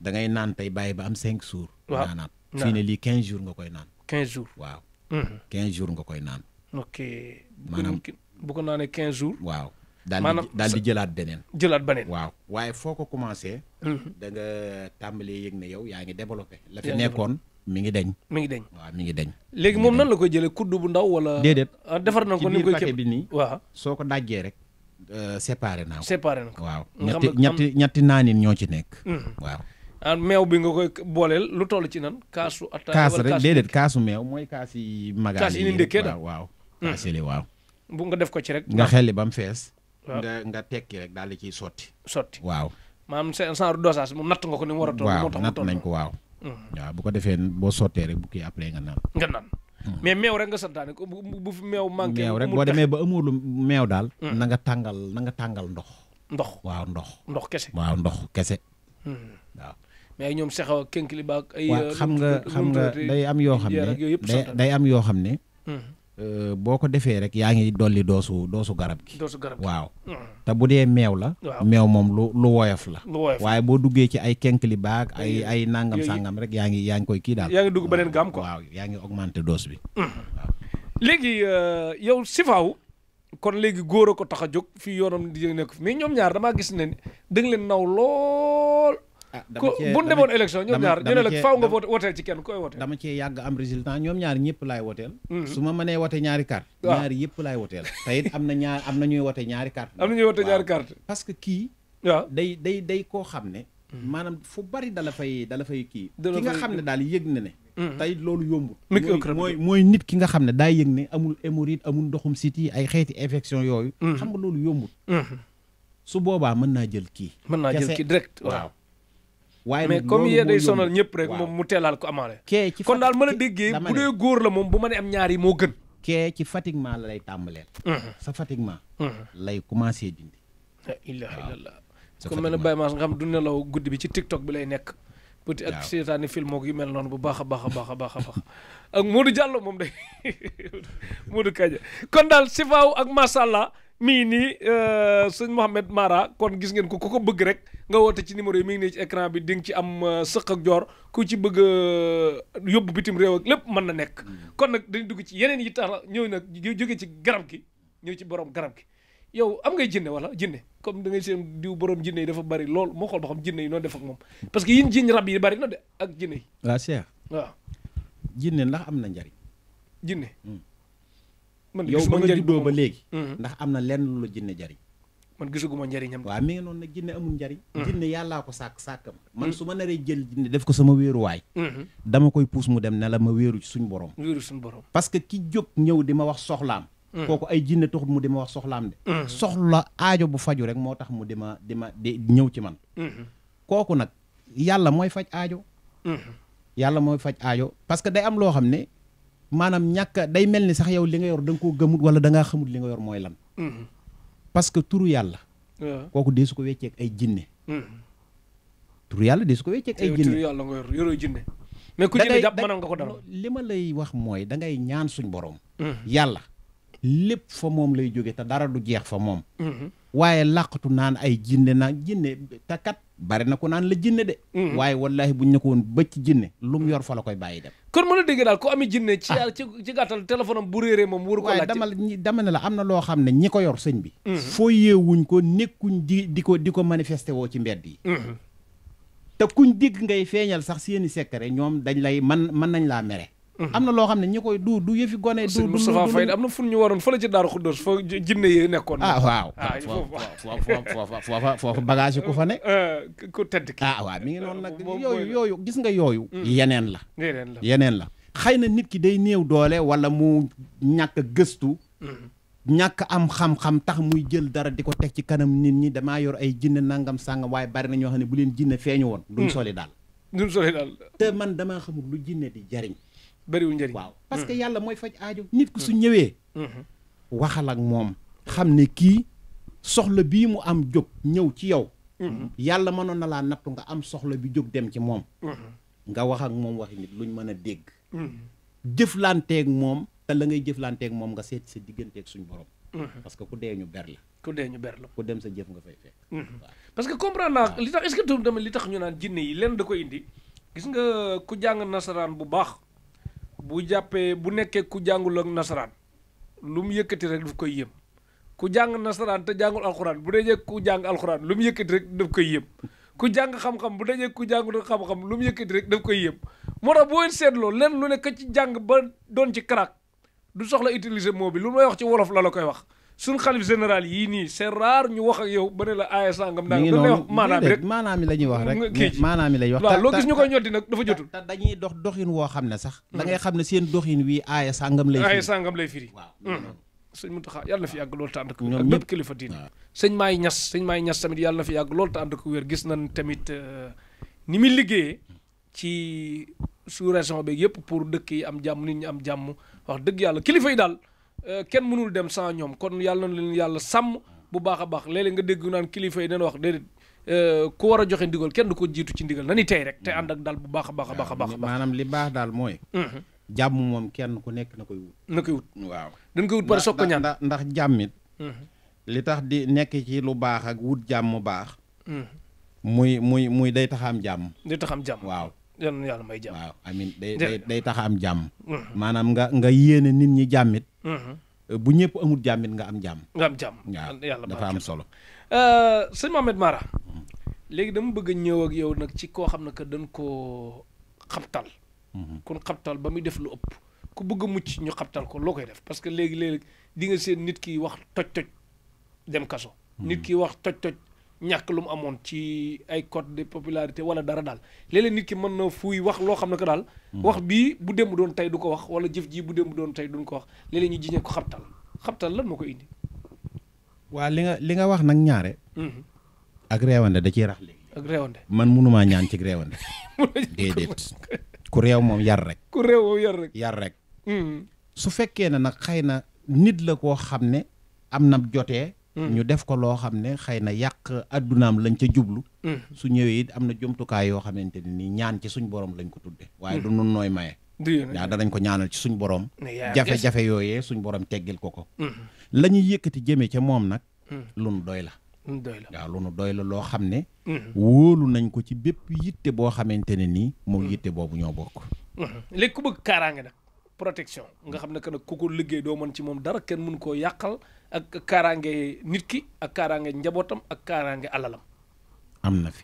da ngay naan tey bàyyi ba am 5 jours naanaat fii ne lii 15 jours nga koy naan 15 jours waaw 15 jours nga koy naan ok maanaam bu ko naanee 15 jours waaw daal di jëlaat beneen waaw waaye foo ko commencé da nga tàmbalee yëg ne yow yaa ngi développé la fi nekkoon mi ngi deñ waaw mi ngi deñ léegi moom nan la koy jëlee kudd bu ndaw wala déedéet defar na ko ni koy paquet bi nii waaw soo ko dajjee rek séparé naa ko waaw ñetti naanin ñoo ci nekk waaw meew bi nga koy booleel lu toll ci nan kaasu attaaya kaas rek déedéet kaasu meew mooy kaas yi magaal kaas yi ni ndékkee da waaw kaas yi waaw bu nga def ko ci rek nga xelli ba mu fees nga tekki rek daal di ciy sotti waaw maanaam genre dosage moom natt nga ko ni mu war a toll waaw natt nañ ko waaw bu ko defee boo sottee rek bu kii après nga naan mais meew rek nga santaane ko bu fi meew manqué meew rek boo demee ba amul meew daal na nga tàngal ndox waaw ndox kese waaw ndox kese waaw mais ñoom sexaw kénkili baak ay xam nga day am yoo xam ne day am yoo xam ne boo ko defee rek yaa ngi dolli doosu garab gi waaw te bu dee meew la meew moom lu woyof la waaye boo duggee ci ay kenkili baag ay nangam sangam rek yaa ngi koy kii daal yaa ngi dugg beneen gaam quoi waaw yaa ngi augmenté dose bi waaw léegi yow sifaaw kon léegi góor a ko tax a jóg fii yoonam di nekk fi mais ñoom ñaar damaa gis ne da nga leen naw lool bu ñu demoon élection ñoom ñaar ñu ne la faaw nga woteel ci kenn koy woteel dama cee yàgg am résultat ñoom ñaar ñëpp laay woteel su ma mënee wote ñaari carte ñaari yëpp laay woteel te it am na ñuy wote ñaari carte ñaari carte parce que kii waaw day koo xam ne maanaam fu bari dala fay kii ki nga xam ne daal yëg na ne tey loolu yombul mooy nit ki nga xam ne daa yëg ne amul hémorroïde amul ndoxum siti ay xeeti infection yooyu xam nga loolu yombul su boobaa mën naa jël kii direct waaw waaye mais comme yee day sonal ñëpp rek moom mu teelaal ko amaale kon daal mën a déggee bu dee góor la moom bu ma ne am ñaar yi moo gën kee ci fatiguement la lay tàmbaleel sa fatiguement lay commencé dindi la ilaha illallah comme mel ne Baye Mass nga xam du nelaw guddi bi ci TikTok bi lay nekk petit ak seetaani film moo yu mel noonu bu baax a baax ak Modou Diallo moom day Modou Kaja kon daal sifaaw ak masàllaa mi ngi nii sëñ Mouhamed Mara kon gis ngeen ko ku ko bëgg rek nga woote ci numéro yi mi ngi nii ci écran bi di nga ci am sëq ak joor ku ci bëgg yóbbu bitim réew ak lépp mën na nekk kon nag dañu dugg ci yeneen yi tax ñëw nag jóge ci garab gi ñëw ci borom garab gi yow am ngay jinne wala jinne comme da ngay seen diw borom jinne yi dafa bari lool moo xool ba xam jinne yi noonu def ak moom parce que yin jiñ rab yi bari na de ak jinne yi waaw Cheikh waaw jinne ndax am na njariñ jinne man yow ba nga juddoo ba léegi ndax am na lenn lu la jinne jariñ man gisuguma njariñam waaw mi ngi noonu nag jinne amul njariñ jinne yàllaa ko sàkkam man su ma naree jël jinne def ko sama wéeruwaay dama koy puus mu dem ne la ma wéeru ci suñ borom parce que ki jóg ñëw di ma wax soxlaam kooku ay jinne taxut mu di ma wax soxlaam de soxla aajo bu faju rek moo tax mu di ñëw ci man kooku nag yàlla mooy faj aajo parce que day am loo xam ne maanaam ñàkk day mel ni sax yow li nga yor da nga koo gëmut wala da ngaa xamut li nga yor mooy lan parce que turu yàlla kooku dee su ko wecceeg ay jinne turu yàlla dee su ko wecceeg ay jinne turu yàlla nga yor yoroo jinne mais ku jinne jàpp mënoon nga ko dara li ma lay wax mooy da ngay ñaan suñ borom yàlla lépp fa moom lay jóge te dara du jeex fa moom waaye làqatu naan ay jinne te kat bari na ko naan la jinne de waaye wallaahi buñ ne ko woon bëcc jinne lu mu yor fa la koy bàyyi dem kon mën a dégg daal ko ami jinne ci gàttal téléphone am bu réeree moom wuru ko laajte waaye dama ne la am na loo xam ne ñi ko yor sëñ bi foo yeewuñ ko nekkuñ di ko manifesté woo ci mbedd yi te kuñ digg ngay feeñal sax seeni secret ñoom dañ lay mën nañ laa mere am na loo xam ne ñi koy du yëfi gone. du Moustapha Faye am na fu ñu waroon fële ci Daaru Xuddoos fa jinne yi nekkoon. waaw. foofu bagage yi ku fa ne. ku tedd ki. waaw mi ngi noonu nag yooyu gis nga yooyu. yeneen la. xëy na nit ki day néew doole wala mu ñàkk gëstu. ñàkk am xam-xam tax muy jël dara di ko teg ci kanam nit ñi damaa yor ay jinne nangam sàngam waaye bari na ñoo xam ne bu leen jinne feeñu woon. duñ soli daal. te man damaa xamul lu jinne di jariñ. bariwul njëriñ waaw parce que yàlla mooy faj aajo. nit ku su ñëwee. waxal ak moom xam ne kii soxla bii mu am jóg ñëw ci yow. yàlla mënoon na laa nattu nga am soxla bi jóg dem ci moom. nga wax ak moom waxi nit luñ mën a dégg. jëflanteeg moom te la ngay jëflanteeg moom nga seet sa digganteeg suñ borom. parce que ku dee ñu ber la. ku dem sa jëf nga fay fekk. parce que comprendre naa li tax est-ce que tamit li tax ñu naan jinne yi lenn da koy indi gis nga ku jàng nasaraan bu baax bu jàppee bu nekkee ku jàngul ak nasaraan lu mu yëkkati rek daf koy yëm ku jàng nasaraan te jàngul alxuraan bu dee ku jàng alxuraan lu mu yëkkati rek daf koy yëm ku jàng xam-xam bu dee ku jàngul xam-xam lu mu yëkkati rek daf koy yëm moo tax boo seetloo lenn lu nekk ci jàng ba doon ci crack du soxla utiliser mot bi lu may wax ci wolof la koy wax suñ xalif général yii nii c'est rare ñu wax ak yow ba ne la aaya sangam daal da lay wax maanaam rek maanaam mi la ñuy wax rek maanaam mi lay wax waaw loo gis ñu koy ñoddi nag dafa jotul te dañuy doxin woo xam ne sax da ngay xam ne seen doxin wii aaya sangam lay firi waaw sëñ Mountakha yàlla na fi yàgg loolu te ànd ak wér bépp kilifa diine sëñ Maay Ñas tamit yàlla na fi yàgg loolu te ànd ak wér gis nañ tamit ni muy liggéeyee ci sous-région bi yëpp pour dëkk yi am jàmm nit ñi am jàmm wax dëgg yàlla kilifa yi daal kenn mënul dem sans ñoom kon yàlla na leen yàlla sàmm bu baax a baax léeg-léeg nga dégg naan kilifa yi dana wax déedéet ku war a joxe ndigal kenn du ko jiitu ci ndigal na ni tey rek te ànd ak daal bu baax a baax a baax a baax maanaam li baax daal mooy jàmm moom kenn ku nekk na koy wut waaw dañ koy wut pare soog ko ñaan ndax jàmmit li tax di nekk ci lu baax ak wut jàmm baax muy day tax am jàmm waaw yàlla may jàmm waaw amin day tax am jàmm maanaam nga yéene nit ñi jàmmit bu ñëpp amul jàmmit nga am jàmm waaw yàlla dafa am solo sëñ Mohamed Mara léegi dama bëgg a ñëw ak yow nag ci koo xam ne que dañ koo xabtal kon xabtal ba muy def lu ëpp ku bëgg a mucc ñu xabtal ko loo koy def parce que léegi di nga seen nit ki wax toj dem kaso nit ki wax toj ñàkk lu mu amoon ci ay cote de popularité wala dara daal léeg-léeg nit ki mën na fuuy wax loo xam ne que daal wax bii bu démb doon tey du ko wax wala jëf ji bu démb doon tey duñ ko wax léeg-léeg ñu jiñee ko xabtal lan moo ko indi waa li nga wax nag ñaare ak réewande da ciy rax léegi ak réewande man mënumaa ñaan ci réewande déedéet ku réew moom yar rek yar rek su fekkee ne nag xëy na nit la koo xam ne am na jotee ñu def ko loo xam ne xëy na yàq addunaam lañ ca jublu su ñëwee it am na jumtukaay yoo xamante ne ni ñaan ci suñ borom lañ ko tudde waaye du nun nooy maye waaw danañ ko ñaanal ci suñ borom jafe-jafe yooyee suñ borom teggil ko la ñuy yëkkati jëme ca moom nag lu nu doy la waaw lu nu doy la loo xam ne wóolu nañ ko ci bépp yitte boo xamante ne nii moom yitte boobu ñoo bokk léegi ku bëgg kaaraange nag protection nga xam ne que nag ku ko liggéey doo mën ci moom dara kenn mënu koo yàqal ak kaaraange nit ki ak kaaraange njabootam ak kaaraange alalam am na fi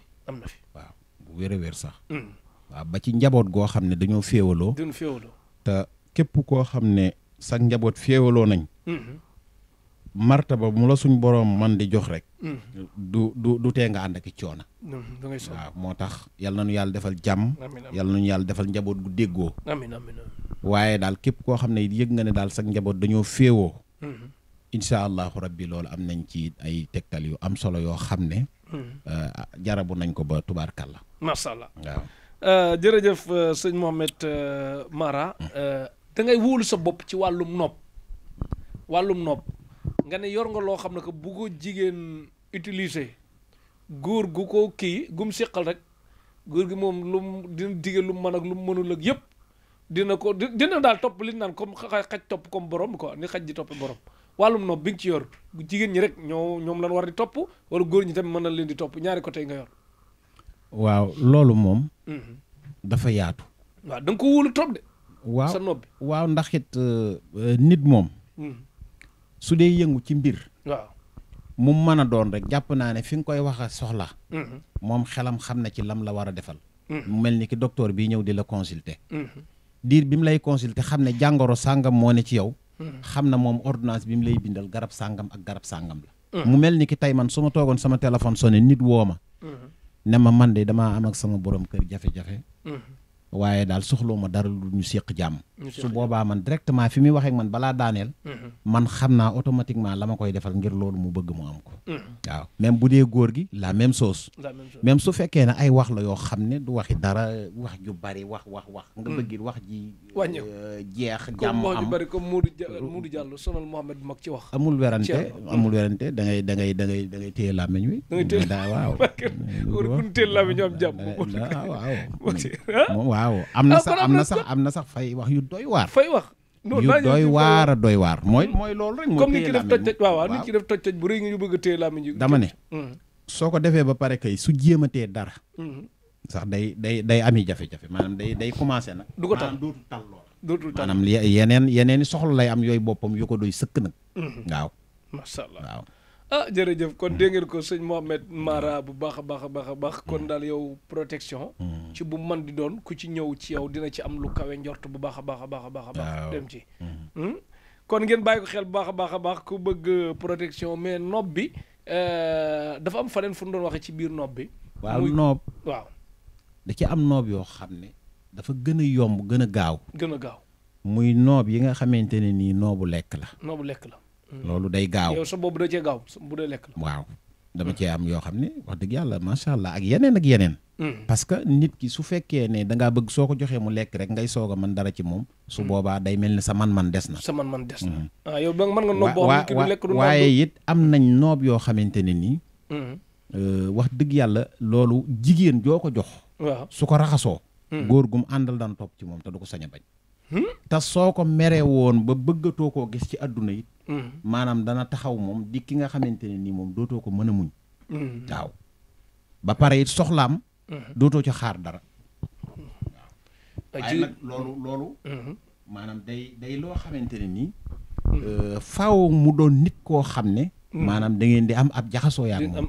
waaw bu wér a wér sax waaw ba ci njaboot goo xam ne dañoo féewaloo te képp koo xam ne sa njaboot féewaloo nañ martaba mu la suñ boroom man di jox rek du tee nga ànd ak coona waaw moo tax yal na nu yàlla defal jàmm yal na nu yàlla defal njaboot gu déggoo amiin waaye daal képp koo xam ne yëg nga ne daal sa njaboot dañoo féewoo incha allahu rabbi loolu am nañ ci ay tegtal yu am solo yoo xam ne jarabu nañ ko ba tubaarkàlla macha allah waaw jërëjëf sëñ Mohamed Mara da ngay wóolu sa bopp ci wàllum nopp nga ne yor nga loo xam ne que bu ko jigéen utiliser góor gu ko kii gum siqal rek góor gi moom lu mu dina dige lu mu mën ak lu mu mënul ak yëpp dina daal topp li naan comme xaj topp comme borom quoi ni xaj di topp borom wàllum nopp bi nga ci yor jigéen ñi rek ñoom lan war di topp wala góor ñi tamit mën na leen di topp ñaari côté nga yor. waaw loolu moom. dafa yaatu. waaw da nga ko wóolu trop de. waaw sa nopp bi waaw ndax it nit moom. su dee yëngu ci mbir. waaw mu mën a doon rek jàpp naa ne fi nga koy wax a soxla. moom xelam xam na ci lam la war a defal. mu mel ni ki docteur bi ñëw di la consulter. diir bi mu lay consulter xam ne jàngoro sàngam moo ne ci yow xam na moom ordonnance bi mu lay bindal garab sàngam ak garab sàngam la mu mel ni ki tey man su ma toogoon sama téléphone sonné nit woo ma ne ma man de damaa am ak sama borom kër jafe-jafe waaye daal soxloo ma dara lu ñu séq jàmm su boobaa man directement fi muy waxee ak man balaa daaneel man xam naa automatiquement la ma koy defal ngir loolu mu bëgg mu am ko waaw même bu dee góor gi la même chose même su fekkee ne ay wax la yoo xam ne du waxi dara wax ju bari wax nga bëgg wax ji jeex jàmm am bari comme Modou Diallo sonal Mohamed bu mag ci wax amul werante da ngay téye làmmiñ wi waaw kun téye làmmiñ ñu am jàmm waaw am na sax fay wax yu doy waar non yu doy waar mooy loolu rek comme nit ki def toj waaw nit ki def toj bu rëy nga ñu bëgg a téye làmmiñ ji dama ne soo ko defee ba pare kay su jéematee dara sax day ami jafe-jafe maanaam day commencé nag du ko tal dootul tal maanaam yeneen soxla lay am yooyu boppam yu ko doy sëkk nag waaw masha Allah waaw jërëjëf kon dégg ngeen ko sëñ Mohamed Mara bu baax a baax kon daal yow protection ci bu man di doon ku ci ñëw ci yow dina ci am lu kawe njort bu baax a baax dem ci kon ngeen bàyyi ko xel bu baax a baax ku bëgg protection mais nopp bi dafa am faneen fu ñu doon waxee ci biir nopp bi waaw noob waaw da ci am noob yoo xam ne dafa gën a yomb gën a gaaw muy noob yi nga xamante ne nii noobu lekk la loolu day gaaw yow sa boobu da cee gaaw bu dee lekk la waaw dama cee am yoo xam ne wax dëgg yàlla macha allah ak yeneen parce que nit ki su fekkee ne da ngaa bëgg soo ko joxee mu lekk rek ngay soog a mën dara ci moom su boobaa day mel ni sa man-man des na yow ba mën nga noob boo xam ne ki du lekk du waaye it am nañ noob yoo xamante ne nii wax dëgg yàlla loolu jigéen joo ko jox waaw su ko raxasoo góor gum àndal daan topp ci moom te du ko sañ a bañ te soo ko meree woon ba bëggatoo koo gis ci àdduna it maanaam dana taxaw moom di ki nga xamante ne nii moom dootoo ko mën a muñ waaw ba pare it soxlaam dootoo ci xaar dara waaye nag loolu maanaam day loo xamante ne nii faaw mu doon nit koo xam ne maanaam da ngeen di am ab jaxasoo yaak moom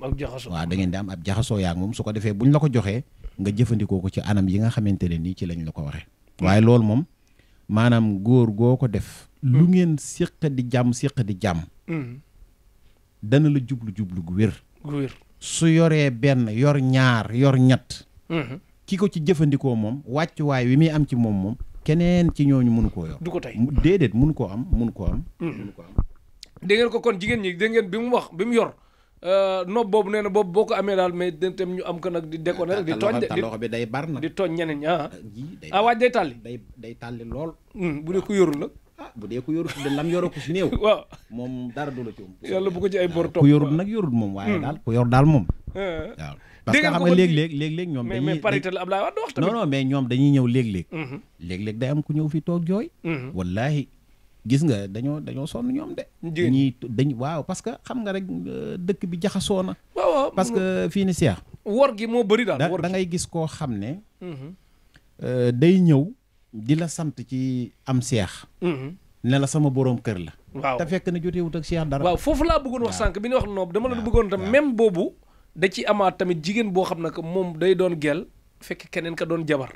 waaw da ngeen di am ab jaxasoo yaak moom su ko defee buñ la ko joxee nga jëfandikoo ko ci anam yi nga xamante ne nii ci lañ la ko waxee waaye loolu moom maanaam góor goo ko def lu ngeen séq di jàmm dana la jublu gu wér su yoree benn yor ñaar yor ñett ki ko ci jëfandikoo moom wàccuwaay wi muy am ci moom keneen ci ñooñu mënu koo yor du ko tey déedéet mënu koo am dégg ngeen ko kon jigéen ñi dégg ngeen bi mu wax bi mu yor nopp boobu nee na boobu boo ko amee daal mais tam ñu am ko nag di déconné rek di tooñ de loxo bi day bar nag di tooñ ñeneen ñi waaj day tàlli day tàlli lool bu dee ko yorul nag bu dee ko yorul de lam yoroo ko si néew waaw moom dara du la ci yàlla bu ko ci ay bor topp ku yorul nag yorul moom waaye daal ku yor daal moom waaw parce que xam nga léeg-léeg ñoom dañuy mais parité la Ablaye Wade wax tamit non mais ñoom dañuy ñëw léeg-léeg day am ku ñëw fi toog jooy wallaahi gis nga dañoo sonn ñoom de waaw parce que xam nga rek dëkk bi jaxasoo na waaw parce que fii ni seex wor gi moo bëri daal da ngay gis koo xam ne day ñëw di la sant ci am seex ne la sama boroom kër la waaw te fekk na jotewut ak seex dara waaw foofu laa bëggoon wax sànq bi ñu wax noob dama la bëggoon tam même boobu da ci amaat tamit jigéen boo xam ne que moom day doon gel fekk keneen ka doon jabar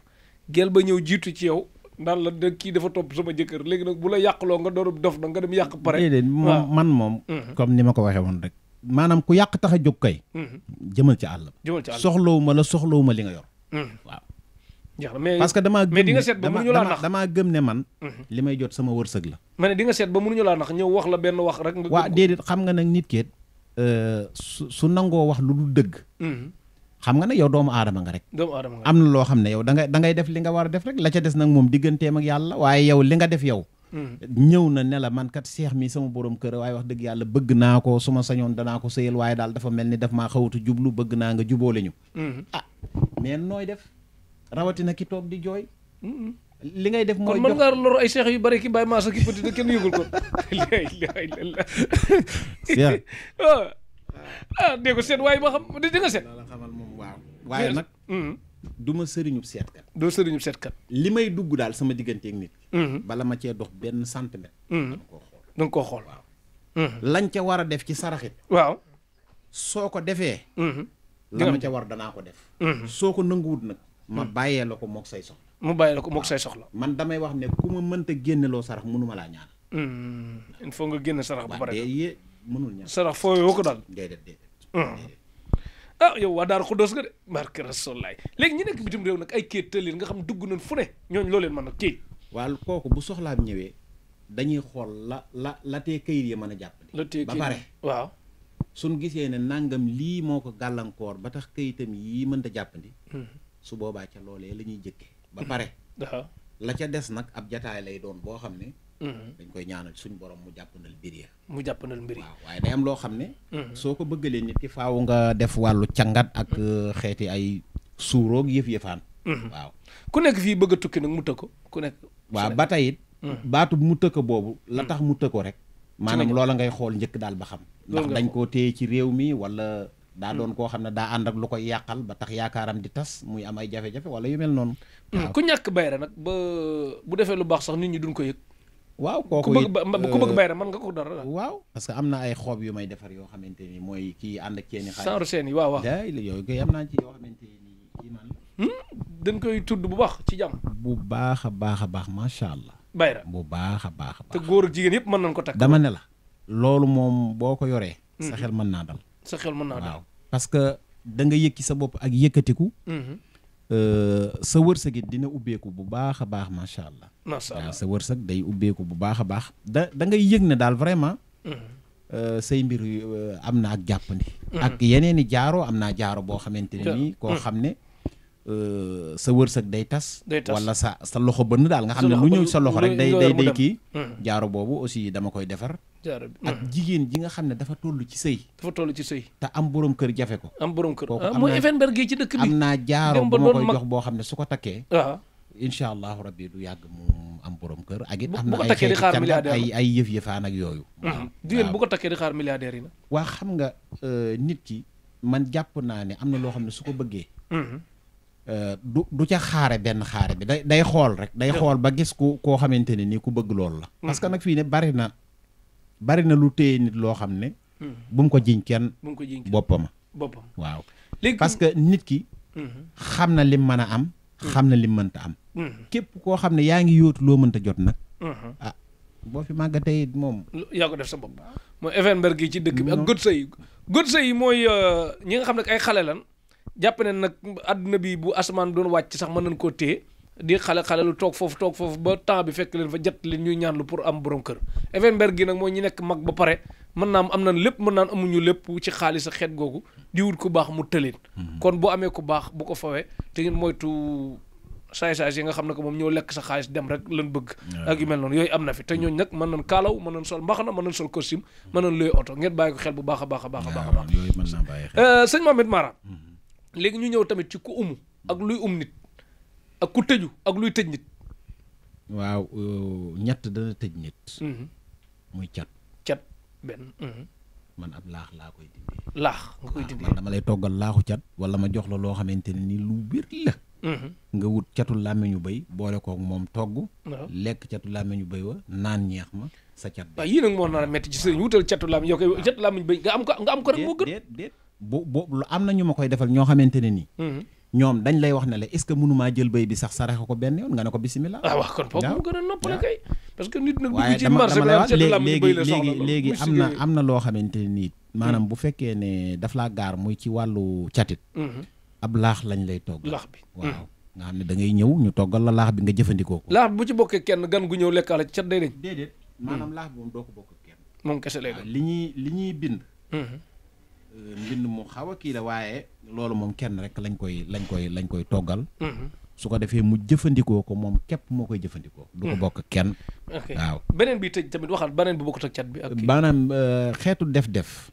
gel ba ñëw jiitu ci yow naan la de kii dafa topp sama jëkkër léegi nag bu la yàqloo nga doon dof na nga dem yàq pare déedéet moom comme ni ma ko waxee woon rek maanaam ku yàq tax a jóg kay jëmal ci àll soxlawu ma li nga yor waaw jeex na mais parce que damaa gëm mais di nga seet ba mënuñu laa nax damaa gëm ne man li may jot sama wërsëg la ma ne di nga seet ba mënuñu laa nax ñëw wax la benn wax rek nga waaw déedéet xam nga nag nit keet su nangoo wax lu dul dëgg xam nga ne yow doomu aadama nga rek am na loo xam ne yow da ngay def li nga war a def rek la ca des nag moom digganteem ak yàlla waaye yow li nga def yow ñëw na ne la man kat seex mi sama borom kër waaye wax dëgg yàlla bëgg naa ko su ma sañoon danaa ko sëyal waaye daal dafa mel ni daf maa xawatu jublu bëgg naa nga jubóole ñu mais nooy def rawatina ki toog di jooy li ngay def mooy kon mën nga lor ay seex yu bari ki bàyyi maasa ki petit te kenn yëgul ko seex dégg ko seet waaye ba xam di nga seet la xamal moom waaw waaye nag du ma sëriñub seetkat doo sëriñub seetkat li may dugg daal sama digganteeg nit bala ma cee dox benn centimètre danga koo xool waaw lañ ca war a def ci saraxit waaw soo ko defee la ma ca war danaa ko def soo ko nanguwut nag ma bàyyee la ko mook say soxla mu bàyyi la ko moog say soxla. man damay wax ne ku ma mënta génneloo sarax mënuma laa ñaanal. il faut nga génne sarax ba pare. waaw mënul ñaan sarax foo yoo ko daal. déedéet. Yow waa Daaru Xuddoos nga de barke Rasulaay léegi ñi nekk bitim réew nag ay kéet tëlleen nga xam dugg nañ fu ne ñooñu loo leen mën nag kéet. waaw kooku bu soxlaam ñëwee dañuy xool la tee kayit yi mën a jàppale. la tee ba pare waaw. suñ gisee ne nangam lii moo ko gàllankoor ba tax kayitam yii mënta jàppandi. su boobaa ca loolee la ñuy jëkke ba pare. la ca des nag ab jataay lay doon boo xam ne. dañ koy ñaanal suñ borom mu jàppandal mbir yi. waaw waaye day am loo xam ne. soo ko bëggalee nit ki faaw nga def wàllu cangat ak xeeti ay suuroog yëf-yëfaan. waaw ku nekk fii bëgg a tukki nag mu tëkk ko ku nekk. waaw ba tey it baatu mu tëkk boobu. la tax mu tëkk ko rek. maanaam loola ngay xool njëkk daal ba xam. ndax dañ koo téye ci réew mi wala. daa doon koo xam ne daa ànd ak lu koy yàqal ba tax yaakaaram di tas muy am ay jafe-jafe wala yu mel noonu. ku ñàkk bayra nag ba bu defee lu baax sax nit ñi duñ ko yëg. waaw kooku it ku bëgg bayra mën nga ko dara. waaw parce que am na ay xob yu may defar yoo xamante ni mooy kii ànd ak ceeni xaalis. saaru seen yi waaw. yooyu koy am naa ci yoo xamante ni kii man. dañ koy tudd bu baax ci jàmm. bu baax a baax macha allah. bayra bu baax a baax. te góor ak jigéen yëpp mën nañ ko takk. dama ne la loolu moom boo ko yoree. sa xel mën naa dal. sa xel mën naa dal waaw parce que da nga yëg ci sa bopp ak yëkkatiku. sa wërsëg it dina ubbeeku bu baax a baax macha allah. waaw sa wërsëg day ubbeeku bu baax a baax. da ngay yëg ne daal vraiment. say mbir am na ak jàppandi. ak yeneen i jaaro am naa jaaro boo xamante ne nii. koo xam ne sa wërsëg day tas. wala sa loxo bënn daal nga xam ne lu ñëw sa loxo rek day kii. jaaro boobu aussi dama koy defar. ak jigéen ji nga xam ne dafa toll ci sëy. te am borom kër jafe ko. am borom kër mooy Effenberg gi ci dëkk bi. am naa jaaro bu ma koy jox boo xam ne su ko takkee. incha allahu rabbi du yàgg mu am borom kër ak it am na ay xeeti cangat ay yëf-yëfaan ak yooyu. jigéen bu ko takkee di xaar milliardaire yi nag. waa xam nga nit ki man jàpp naa ne am na loo xam ne su ko bëggee. du ca xaare benn xaare bi day xool rek. day xool ba gis koo xamante ne nii ku bëgg loolu la. parce que nag fii ne bari na lu téye nit loo xam ne. bu mu ko jiñ kenn. boppam waaw. léegi parce que nit ki. xam na lim mën a am. xam na lim mënta am. képp koo xam ne yaa ngi yóotu loo mënta jot nag. boo fi màggatee moom. yaa ko def sa bopp mooy Effenberg gi ci dëkk bi ak gët sëy mooy ñi nga xam ne ay xale lan jàpp ne nag àdduna bi bu asamaan doon wàcc sax mën nañ koo téye. di xale lu toog foofu ba temps bi fekk leen fa jot leen ñuy ñaan lu pour am borom kër. Effenberg gi nag mooy ñi nekk mag ba pare mën naa am nañ lépp mën naan amuñu lépp ci xaalis ak xeet googu di wut ku baax mu tëleen. kon bu amee ku baax bu ko fawee te ngeen moytu saay-saay yi nga xam ne que moom ñoo lekk sa xaalis dem rek lan bëgg. ak yu mel noonu yooyu am na fi te ñooñu nag mën nañ kaalaw mën nañ sol mbaxana mën nañ sol costume mën nañ luy oto ngeen bàyyi ko xel bu baax a baax a baax a baax. yooyu mën naa bàyyi xel. sëñ Mohamed Mara léegi ñu ñëw tamit ci ku umu ak luy nit ak ku tëju ak luy tëj nit. waaw ñett dana tëj nit. muy cat benn. man ab laax laa koy dindi. laax nga koy dindi. man dama lay toggal laaxu cat wala ma jox la loo xamante ne ni lu wér la. nga wut catul làmmiñu bëy boole kook moom togg. lekk catul làmmiñu bëy wa naan ñeex ma sa cat. waaw yii nag moo nar a métti ci sëriñ wutal catul làmmiñ yow koy catul làmmiñu bëy nga am ko rek moo gën. déet lu am na ñu ma koy defal ñoo xamante ne nii. ñoom dañ lay wax ne la est-ce que mënumaa jël bëy bi sax saraxe ko benn yoon nga ne ko bisimilah. waaw kon foofu mu gën a noppale kay. parce que nit nag waaye dama léegi am na loo xamante ne nii maanaam bu fekkee ne daf laa gaar muy ci wàllu catit. ab laax lañ lay togg. laax bi waaw nga xam ne da ngay ñëw ñu toggal la laax bi nga jëfandikoo ko. laax bi bu ci bokkee kenn gan gu ñëw lekkaale ci cat day deñ. déedéet maanaam laax bi moom doo ko bokk kenn. moom kese lay doon li ñuy bind. mbind mu xaw a kii la waaye loolu moom kenn rek lañ koy toggal. su ko defee mu jëfandikoo ko moom képp moo koy jëfandikoo. du ko bokk kenn. waaw beneen bi tëj tamit waxal beneen bi bokkut ak cat bi. ak maanaam xeetu def.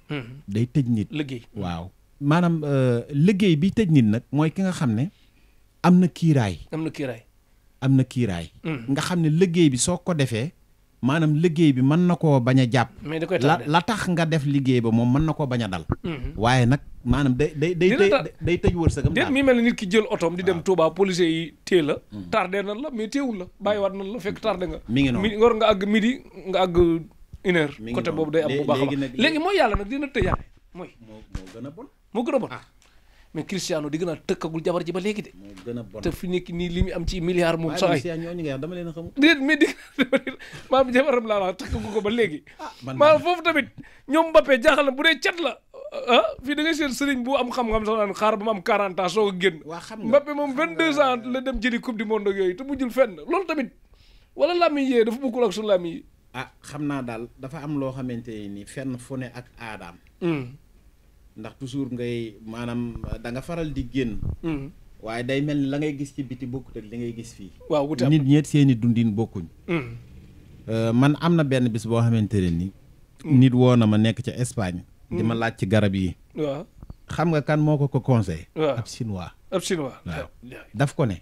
day tëj nit. liggéey waaw maanaam liggéey bi tëj nit nag mooy ki nga xam ne am na kiiraay. nga xam ne liggéey bi soo ko defee. maanaam liggéey bi mën na koo bañ a jàpp. mais da koy la tax nga def liggéey ba moom mën na koo bañ a dal. waaye nag maanaam day tëj wërsëgam. déet mi mel ni nit ki jël otoom di dem Touba policier yi téye la. tardé nan la mais téewul la bàyyiwaat nan la fekk tardé nga. mi ngi noonu war nga àgg midi nga àgg une heure. côté boobu day am bu baax a baax léegi mooy yàlla nag dina tëjaale mooy. moo gën a bon. moo gën a bon mais Cristiano di gën a tëkkagul jabar ji ba léegi de. moo gën a bon te fi nekk nii li mu am ci milliard moom. saa yi ñooñu nga dama leen a xam. déet mais di maam jabaram laa wax tëkkagu ko ba léegi. man foofu tamit ñoom Mbappé jaaxal na bu dee cat la. fii da ngay seen sëriñ bu am xam-xam sax naan xaar ba mu am 40 ans soo ko génn. waa xam nga Mbappé moom 22 ans la dem jëli coupe du monde ak yooyu te mujjul fenn loolu tamit wala làmmiñ yee dafa bokkul ak su làmmiñ yi. xam naa daal dafa am loo xamante ni fenn fu ne ak aadaam. ndax toujours ngay maanaam da nga faral di génn. waaye day mel ni la ngay gis ci biti bokkut ak li ngay gis fii. waaw wuute nit ñeet seeni dundin bokkuñ. man am na benn bis boo xamante ne ni. nit woo na ma nekk ca Espagne. di ma laaj ci garab yi. waaw xam nga kan moo ko conseillé. waaw ab chinois. waaw daf ko ne.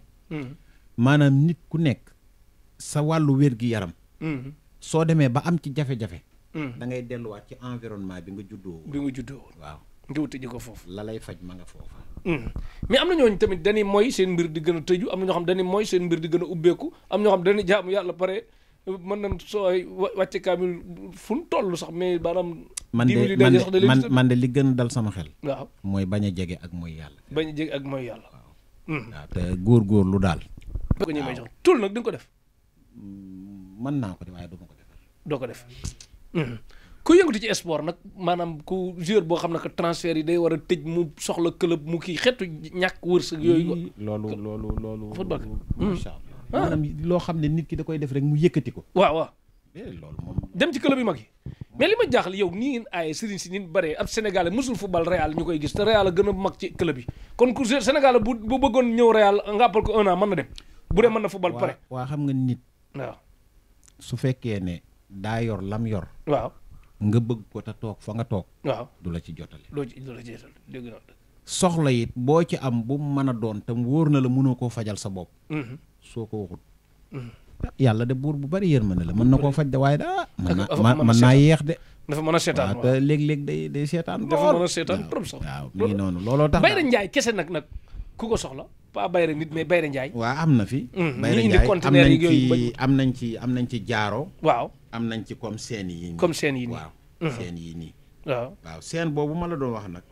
maanaam nit ku nekk sa wàllu wér-gi-yaram. soo demee ba am ci jafe-jafe. da ngay delluwaat ci environnement bi nga juddoo. waaw nga wuti ji ko foofu. la lay faj ma nga foofa. mais am na ñooñu tamit dañuy mooy seen mbir di gën a tëju am na ñoo xam dañuy mooy seen mbir di gën a ubbeeku am ñoo xam dañuy jaamu yàlla pare mën nañ sooy wàcce kaamil fu mu toll sax mais maanaam. man de li gën a dal sama xel. waaw mooy bañ a jege ak mooy yàlla. bañ a jege ak mooy yàlla. waaw te góor-góorlu daal. ko ñu may jox tul nag di nga ko def. mën naa ko def waaye duma ko def. doo ko def. ku yëngatu ci sport nag maanaam ku joueur boo xam ne que transfert yi day war a tëj mu soxla club mu kii xeetu ñàkk wërsëg yooyu. loolu. football macha allah maanaam loo xam ne nit ki da koy def rek mu yëkkati ko. waaw. loolu moom. dem ci club yi mag yi mais li ma jaaxal yow nii ngeen aaye sëriñ si ni bare ab Sénégalais musul football Real ñu koy gis te Real a gën a mag ci club yi kon ku Sénégalais bu bëggoon ñëw Real nga appal ko 1 an mën na dem bu dee mën na football pare. waa xam nga nit. waaw su fekkee ne daa yor lam yor. waaw nga bëgg ko te toog fa nga toog. waaw du la ci jotale. du la ci jotale dégg naa. soxla it boo ci am bu mu mën a doon tam wóor na la mënoo koo fajal sa bopp. soo ko waxut. yàlla de buur bu bari yërmande la mën na koo faj de waaye daa. mën naa yeex de. dafa mën a seetaan waaw te léeg-léeg day seetaan. dafa mën a seetaan trop sax. waaw mi ngi noonu looloo tax. Bayra Njaay kese nag ku ko soxla pas Bayra nit mais Bayra Njaay. waaw am na fi. Bayra Njaay am nañ ci jaaro. waaw am nañ ci comme seen yi. comme seen yi nii waaw. seen yi nii. waaw seen boobu ma la doon wax nag.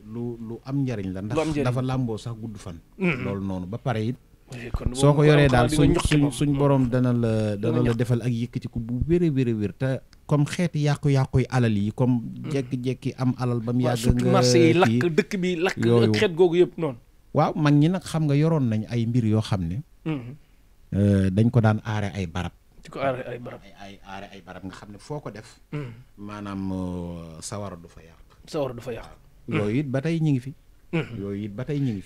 lu am njariñ la ndax dafa làmboo sax gudd fan. loolu noonu ba pare it. soo ko yoree daal suñ borom dana la defal ak yëkkatiku bu wér te comme xeeti yàqu-yàqu yi alal yi comme jekki-jekki am alal ba mu yàgg nga marché yi lakk dëkk bi lakk ak xeet googu yëpp noonu. waaw mag ñi nag xam nga yoroon nañ ay mbir yoo xam ne dañ ko daan aare ay barab. di ko aare ay barab aare ay barab nga xam ne foo ko def maanaam sawara du fa yàq. yooyu it ba tey ñi ngi fi.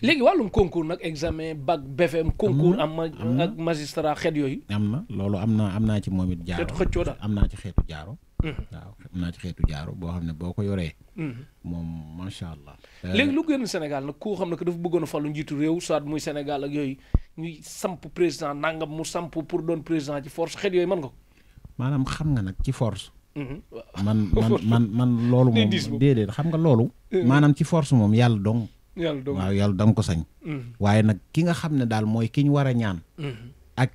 léegi wàllum concours nag examen bac BFM concours ak magistrat xeet yooyu. am naa ci moom it jaaro xëccoo daal am naa ci xeetu jaaro. waaw am naa ci xeetu jaaro boo xam ne boo ko yoree. moom macha allah. léegi lu gën Sénégal nag ku xam ne que dafa bëggoon a falu njiitu réew soit muy Sénégal ak yooyu ñuy samp président nangam mu samp pour doon président ci force xeet yooyu mën nga ko. maanaam xam nga nag ci force. man loolu moom déedéet xam nga loolu. maanaam ci force moom yàlla dong. waaw yàlla danga ko sañ. waaye nag ki nga xam ne daal mooy ki ñu war a ñaan. ak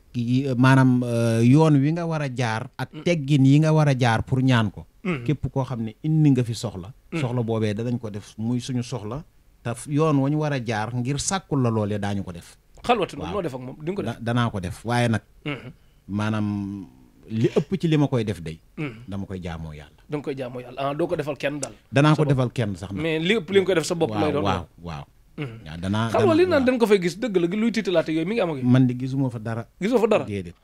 maanaam yoon wi nga war a jaar. ak teggin yi nga war a jaar pour ñaan ko. képp koo xam ne indi nga fi soxla. soxla boobee danañ ko def muy suñu soxla. te yoon wa ñu war a jaar ngir sàkkul la loolee daañu ko def. xalwatu noo def ak moom di nga ko def danaa ko def waaye nag. maanaam li ëpp ci li ma koy def day. dama koy jaamoo yàlla. da nga koy jaamoo yàlla doo ko defal kenn daal. danaa ko defal kenn sax nag. mais li ëpp li nga koy def sa bopp lay doon. waaw. waaw danaa xam nga li naan dañ ko fay gis dëgg la luy tiitalaate yooyu mi ngi am ak. man di gisuma fa dara. gisuma fa dara déedéet.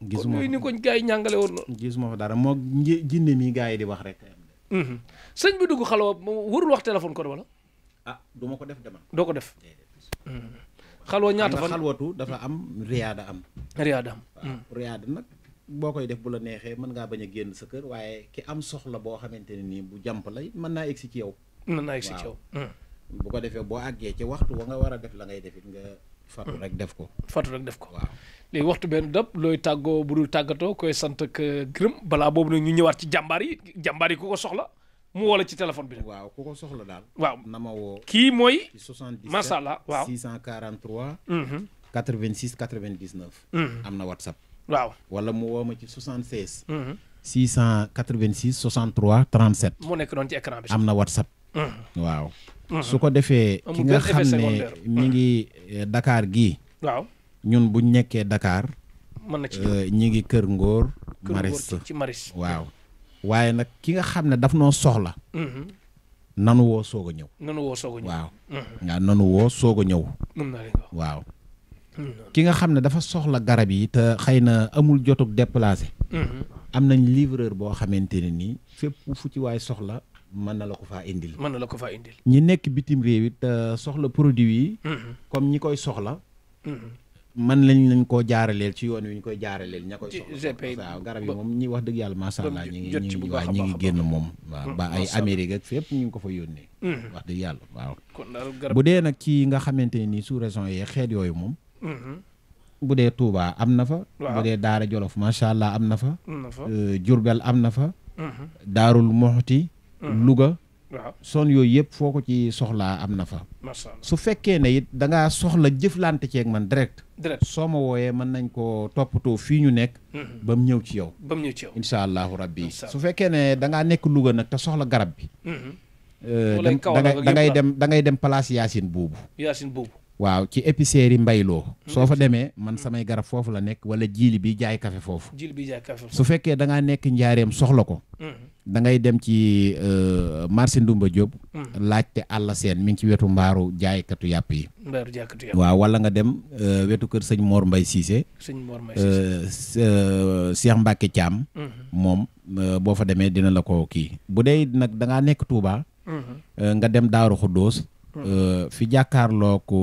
gisuma fa ni ko gars yi ñàngale woon. gisuma fa dara moo jinne mi gars yi di wax rek. sëñ bi dugg xalwa warul wax téléphone ko wala. du ma ko def dama. doo ko def. xalwa ñaata fan xalwatu dafa am riyaada am. riyaada am. riyaada nag. boo koy def bu la neexee mën ngaa bañ a génn sa kër waaye ki am soxla boo xamante ne nii bu jàmp lay mën naa egsi ci yow. mën naa egsi ci yow. bu ko defee boo àggee ci waxtu wa nga war a def la ngay def it nga fatu rek def ko. waaw léegi waxtu benn dab looy tàggoo bu dul tàggatoo koy sant ak gërëm balaa boobu nag ñu ñëwaat ci jàmbaar yi ku ko soxla mu woo la ci téléphone bi. waaw ku ko soxla daal. waaw na ma woo. kii mooy. ci 77 macha allah waaw 643. 86 99. am na WhatsApp. waaw wala mu woo ma ci 76. 686 63 37. moo nekk noonu ci écran bi. am na WhatsApp. waaw su ko defee ki nga xam ne mi ngi Dakar gii. waaw ñun buñ nekkee Dakar. mën na ci ñi ngi Kër Ngor. Maris ci Maris. waaw waaye nag ki nga xam ne daf noo soxla. nanu woo soog a ñëw. waaw. nga nanu woo soog a ñëw. waaw. ki nga xam ne dafa soxla garab yi te xëy na amul jotug déplacé. am nañ livreur boo xamante ne nii fépp fu ci waay soxla mën na la ko faa indil. ñi nekk bitim réew it soxla produit yi. comme ñi koy soxla. man lañ koo jaaraleel ci yoon wi ñu koy jaaraleel ña koy soxla. waaw garab yi moom ñi wax dëgg yàlla macha allah ñi ngi génn moom. waaw ba ay Amérique ak fépp ñu ngi ko fa yónnee. wax dëgg yàlla waaw. bu dee nag ci nga xamante ne nii sous région yi xeet yooyu moom. bu dee Touba am na fa. bu dee Daara Jolof macha allah am na fa. Jurbel am na fa. Daarul Moxti. Louga. son yooyu yëpp foo ko ci soxlaa am na fa. su fekkee ne it da ngaa soxla jëflante ceeg man direct. soo ma wooyee mën nañ ko toppatoo fii ñu nekk. ba mu ñëw ci yow. incha allahu rabbi su fekkee ne da ngaa nekk Louga nag te soxla garab bi. da ngay dem place Yacine Boubou. waaw ci épicerie Mbayloo soo fa demee man samay garab foofu la nekk wala jiili bi jaay café foofu. su fekkee da ngaa nekk njaareem soxla ko. da ngay dem ci marché Ndumba Diop. laajte àll seen mi ngi ci wetu mbaaru jaaykatu yàpp yi. waaw wala nga dem wetu kër sëñ Mor Mbaye Cissé. Cheikh Mbacke Thiam. moom boo fa demee dina la ko kii bu dee nag da ngaa nekk Touba. nga dem Daaru Xuddoos. fi jàkkaarloo ko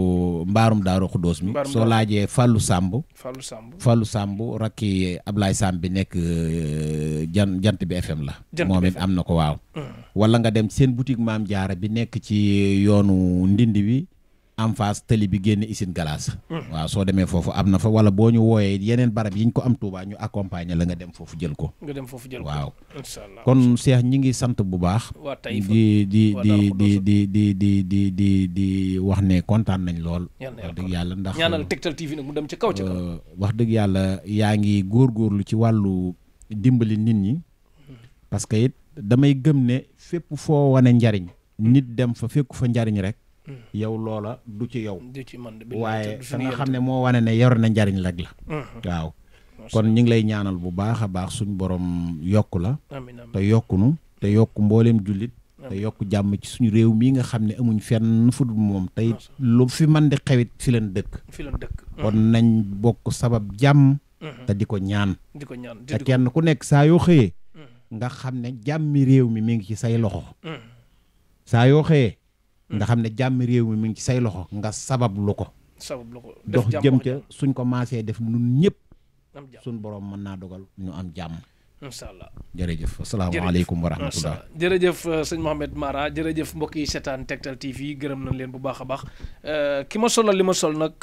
mbaarum Daaru Xuddoos mi soo laajee Fallou Samb rakki Ablaye Samb bi nekk jant bi FM la moom it am na ko waaw wala nga dem seen boutique Maam Jaara bi nekk ci yoonu Ndindi bi en face tëli bi génn Isine Galaas waaw soo demee foofu am na fa wala boo ñu wooyee yeneen barab yiñ ko am Touba ñu accompagner la nga dem foofu jël ko waaw kon Cheikh ñi ngi sant bu baax di wax ne kontaan nañ lool wax dëgg yàlla ndax ñaanal Tektal TV nag mu dem ci kaw wax dëgg yàlla yaa ngi góorgóorlu ci wàllu dimbali nit ñi parce que it damay gëm ne fépp foo wane njariñ nit dem fa fekku fa njariñ rek yow loola du ci yow waaye fa nga xam ne moo wane ne yor na njariñ rek la waaw kon ñu ngi lay ñaanal bu baax a baax suñ borom yokku la te yokkunu te yokku mbooleem jullit te yokku jàmm ci suñu réew mii nga xam ne amuñ fenn fu dul moom tey lu fi man di xewit fi leen dëkk kon nañ bokk sabab jàmm te di ko ñaan te kenn ku nekk saa yoo xëyee nga xam ne jàmmi réew mi ngi ci say loxo saa yoo xëyee nga xam ne jàmm réew mi ngi ci say loxo nga sabab lu ko dox jëm ca suñ ko maasee def nun ñëpp suñ borom mën naa dogal ñu am jàmm incha allah jërëjëf asalaamaaleykum wa rahmatullah jërëjëf sëñ Mouhamed Mara jërëjëf mbokk yi seetaan Tektal TV gërëm nañ leen bu baax a baax ki ma solal li ma sol nag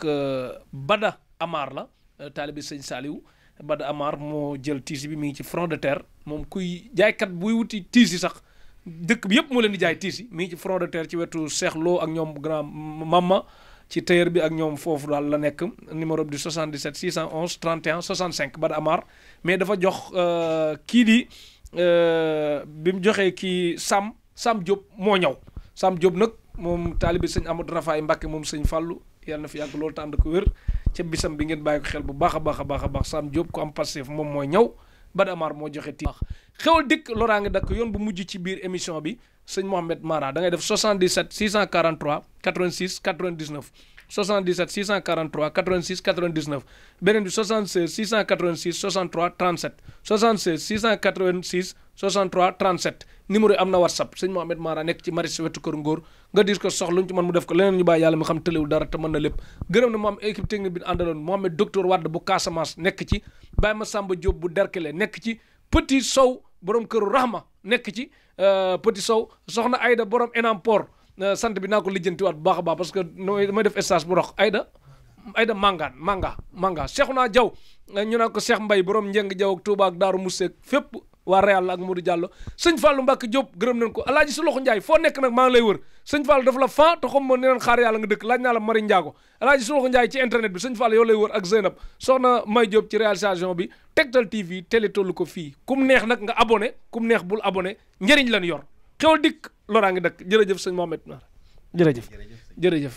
Bada Amar la taalibi sëñ Saliou Bada Amar moo jël tiisi bi mi ngi ci front de terre moom kuy jaaykat buy wuti tiisi sax dëkk bi yëpp moo leen di jaay tiisi mi ngi ci front de terre ci wetu Cheikh Lo ak ñoom grand mama ci tailleur bi ak ñoom foofu daal la nekk numéro bi di 77 611 31 65 Bada Amar mais dafa jox kii di bi mu joxee kii Sam Diop moo ñëw Sam Diop nag moom taalibi sëñ Amadou Rafaay Mbacke moom sëñ Fallou yàlla na fi yàgg loolu tànd ko wér ca bisam bi ngeen bàyyi ko xel bu baax a baax a baax a baax Sam Diop ku am passif moom mooy ñëw Bada Amar moo joxe ti xewal dikk loraange dakk yoon bu mujj ci biir émission bi sëñ Mouhamed Mara da ngay def 77 643 86 99 77 643 86 99 beneen bi 76 686 63 37 76 686 63 37 numéro yi am na WhatsApp sëñ Mouhamed Mara nekk ci Maris wetu Kër Ngor nga dis ko soxla luñ ci mën mu def ko leneen ñu bàyyi yàlla mu xam tëlewul dara te mën na lépp gërëm na mu am équipe technique bi àndaloon Mohamed docteur Wade bu Casamance nekk ci Baye Massamba Diop bu Derkele nekk ci Petit Sow borom këru Rahma nekk ci Petit Sow soxna Aïda borom Enampor sant bi naa ko lijjantiwaat bu baax a baax parce que damay def stage bu rox Aïda manga Cheikhouna Diaw ñu naan ko Cheikh Mbaye borom Njeng Diaw ak Touba ak Daaru Musse fépp waa Réal ak Modou Diallo sëñ Fallou Mbacke Diop gërëm nañ ko alaaji su loxo Ndiaye foo nekk nag maa ngi lay wër sëñ Fallou dafa la fan te xam ma ne leen xaar yàlla nga dëkk laaj naa la Mari Ndiago alaaji su loxo Ndiaye ci internet bi sëñ Fallou yow lay wër ak Zeynab soxna May Diop ci réalisation bi Tektal TV télé tollu ko fii kum neex nag nga abonné kum neex bul abonné njëriñ lañ yor xewal dikk loraa ngi dëkk jërëjëf sëñ Mohamed jërëjëf jërëjëf